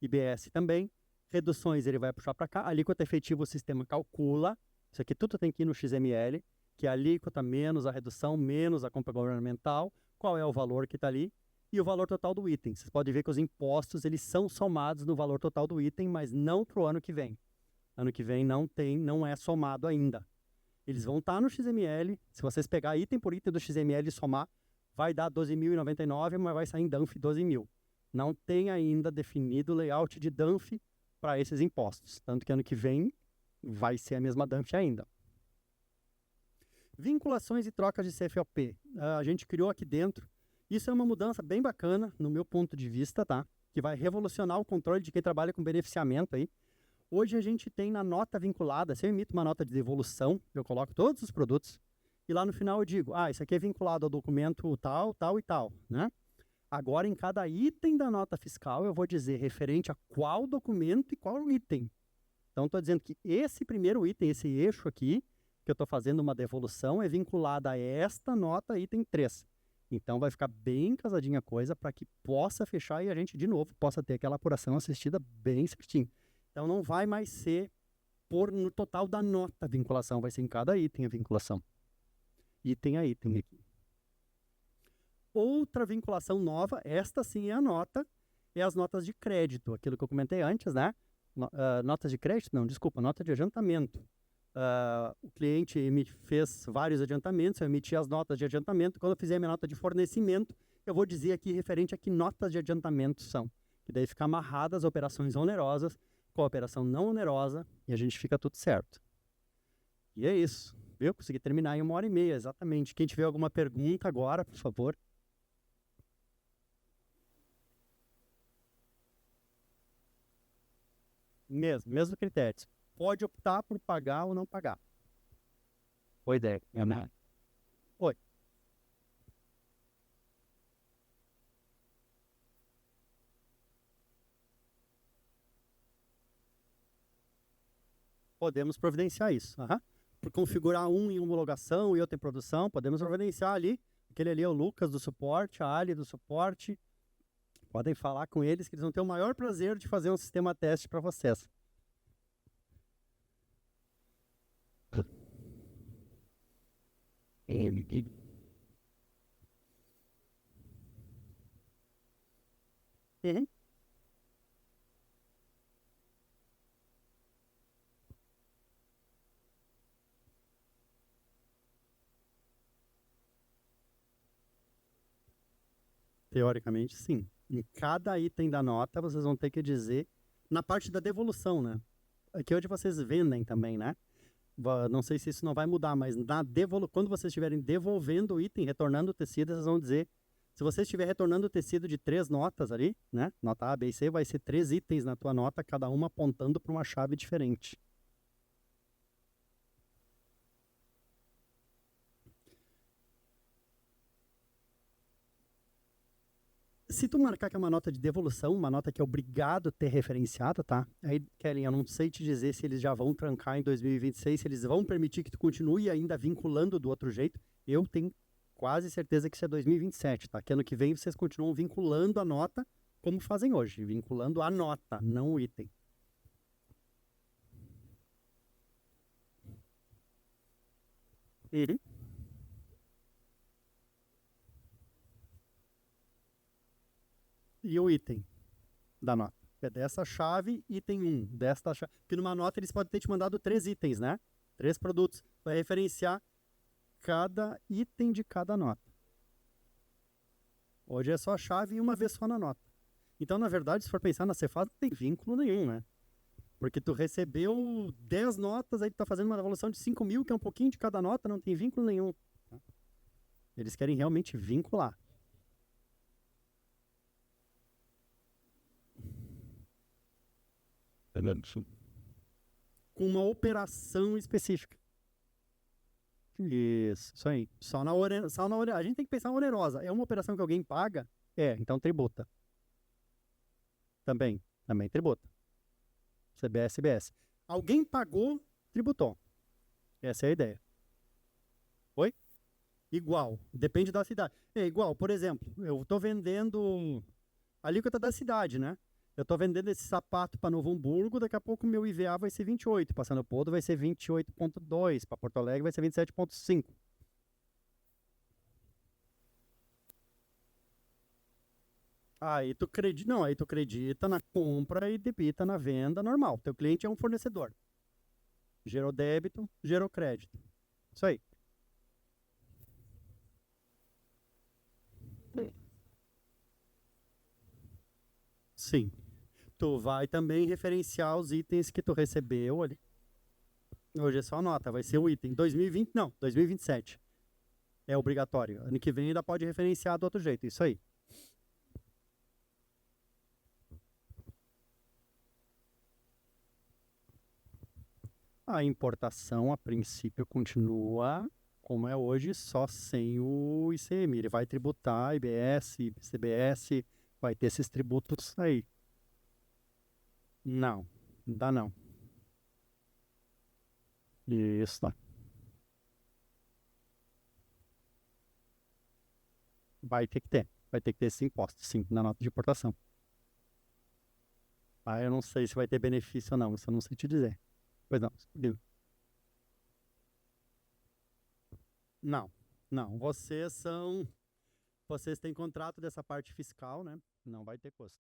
IBS também, reduções ele vai puxar para cá, alíquota efetiva o sistema calcula, isso aqui tudo tem que ir no XML, que é a alíquota menos a redução, menos a compra governamental, qual é o valor que está ali, e o valor total do item. Vocês podem ver que os impostos eles são somados no valor total do item, mas não para o ano que vem. Ano que vem não é somado ainda. Eles vão estar no XML, se vocês pegar item por item do XML e somar, vai dar 12.099, mas vai sair em DANF 12.000. Não tem ainda definido o layout de DANF para esses impostos. Tanto que ano que vem vai ser a mesma DANF ainda. Vinculações e trocas de CFOP. A gente criou aqui dentro. Isso é uma mudança bem bacana, no meu ponto de vista, tá? Que vai revolucionar o controle de quem trabalha com beneficiamento aí. Hoje a gente tem na nota vinculada, se eu emito uma nota de devolução, eu coloco todos os produtos, e lá no final eu digo, isso aqui é vinculado ao documento tal, tal e tal, né? Agora, em cada item da nota fiscal, eu vou dizer referente a qual documento e qual item. Então, estou dizendo que esse primeiro item, esse eixo aqui, que eu estou fazendo uma devolução, é vinculado a esta nota item 3. Então, vai ficar bem casadinha a coisa para que possa fechar e a gente, de novo, possa ter aquela apuração assistida bem certinho. Então, não vai mais ser no total da nota a vinculação, vai ser em cada item a vinculação. Item a item aqui. Outra vinculação nova, esta sim é a nota, é as notas de crédito, aquilo que eu comentei antes, né? Notas de crédito? Não, desculpa, nota de adiantamento. O cliente fez vários adiantamentos, eu emiti as notas de adiantamento. Quando eu fizer minha nota de fornecimento, eu vou dizer aqui referente a que notas de adiantamento são. Que daí fica amarrada as operações onerosas com a operação não onerosa e a gente fica tudo certo. E é isso. Eu consegui terminar em 1h30, exatamente. Quem tiver alguma pergunta agora, por favor. Mesmo critério. Pode optar por pagar ou não pagar. Boa ideia. Oi. Podemos providenciar isso. Por configurar um em homologação e outro em produção, podemos providenciar ali. Aquele ali é o Lucas do suporte, a Ali do suporte. Podem falar com eles que eles vão ter o maior prazer de fazer um sistema teste para vocês. Uhum. Teoricamente, sim. Em cada item da nota, vocês vão ter que dizer, na parte da devolução, né? Aqui hoje vocês vendem também, né? Não sei se isso não vai mudar, mas quando vocês estiverem devolvendo o item, retornando o tecido, vocês vão dizer, se você estiver retornando o tecido de 3 notas ali, né? Nota A, B e C, vai ser 3 itens na tua nota, cada uma apontando para uma chave diferente. Se tu marcar que é uma nota de devolução, uma nota que é obrigado a ter referenciado, tá? Aí, Kellen, eu não sei te dizer se eles já vão trancar em 2026, se eles vão permitir que tu continue ainda vinculando do outro jeito. Eu tenho quase certeza que isso é 2027, tá? Que ano que vem vocês continuam vinculando a nota como fazem hoje, vinculando a nota, não o item. Uhum. E o item da nota? É dessa chave, item 1, desta chave. Porque numa nota eles podem ter te mandado 3 itens, né? 3 produtos. Vai referenciar cada item de cada nota. Hoje é só a chave e uma vez só na nota. Então, na verdade, se for pensar na Cefaz, não tem vínculo nenhum, né? Porque tu recebeu 10 notas, aí tu tá fazendo uma devolução de 5.000, que é um pouquinho de cada nota, não tem vínculo nenhum. Eles querem realmente vincular. Com uma operação específica. Isso aí. Só na a gente tem que pensar onerosa. É uma operação que alguém paga? Então tributa. Também tributa. CBS, IBS. Alguém pagou, tributou. Essa é a ideia. Oi? Igual, depende da cidade. É igual, por exemplo, eu estou vendendo a alíquota da cidade, né? Eu estou vendendo esse sapato para Novo Hamburgo, daqui a pouco meu IVA vai ser 28, para São Leopoldo vai ser 28,2, para Porto Alegre vai ser 27,5. Aí tu acredita, não, aí tu acredita na compra e debita na venda normal. Teu cliente é um fornecedor. Gerou débito, gerou crédito. Isso aí. Sim. Tu vai também referenciar os itens que tu recebeu ali. Hoje é só nota, vai ser o item 2020, não, 2027. É obrigatório. Ano que vem ainda pode referenciar do outro jeito, isso aí. A importação, a princípio, continua como é hoje, só sem o ICM. Ele vai tributar IBS, CBS, vai ter esses tributos aí. Não, dá não. Isso, tá. Vai ter que ter. Vai ter que ter esse imposto, sim, na nota de importação. Ah, eu não sei se vai ter benefício ou não, isso eu não sei te dizer. Pois não, digo. Não, não. Vocês têm contrato dessa parte fiscal, né? Não vai ter custo.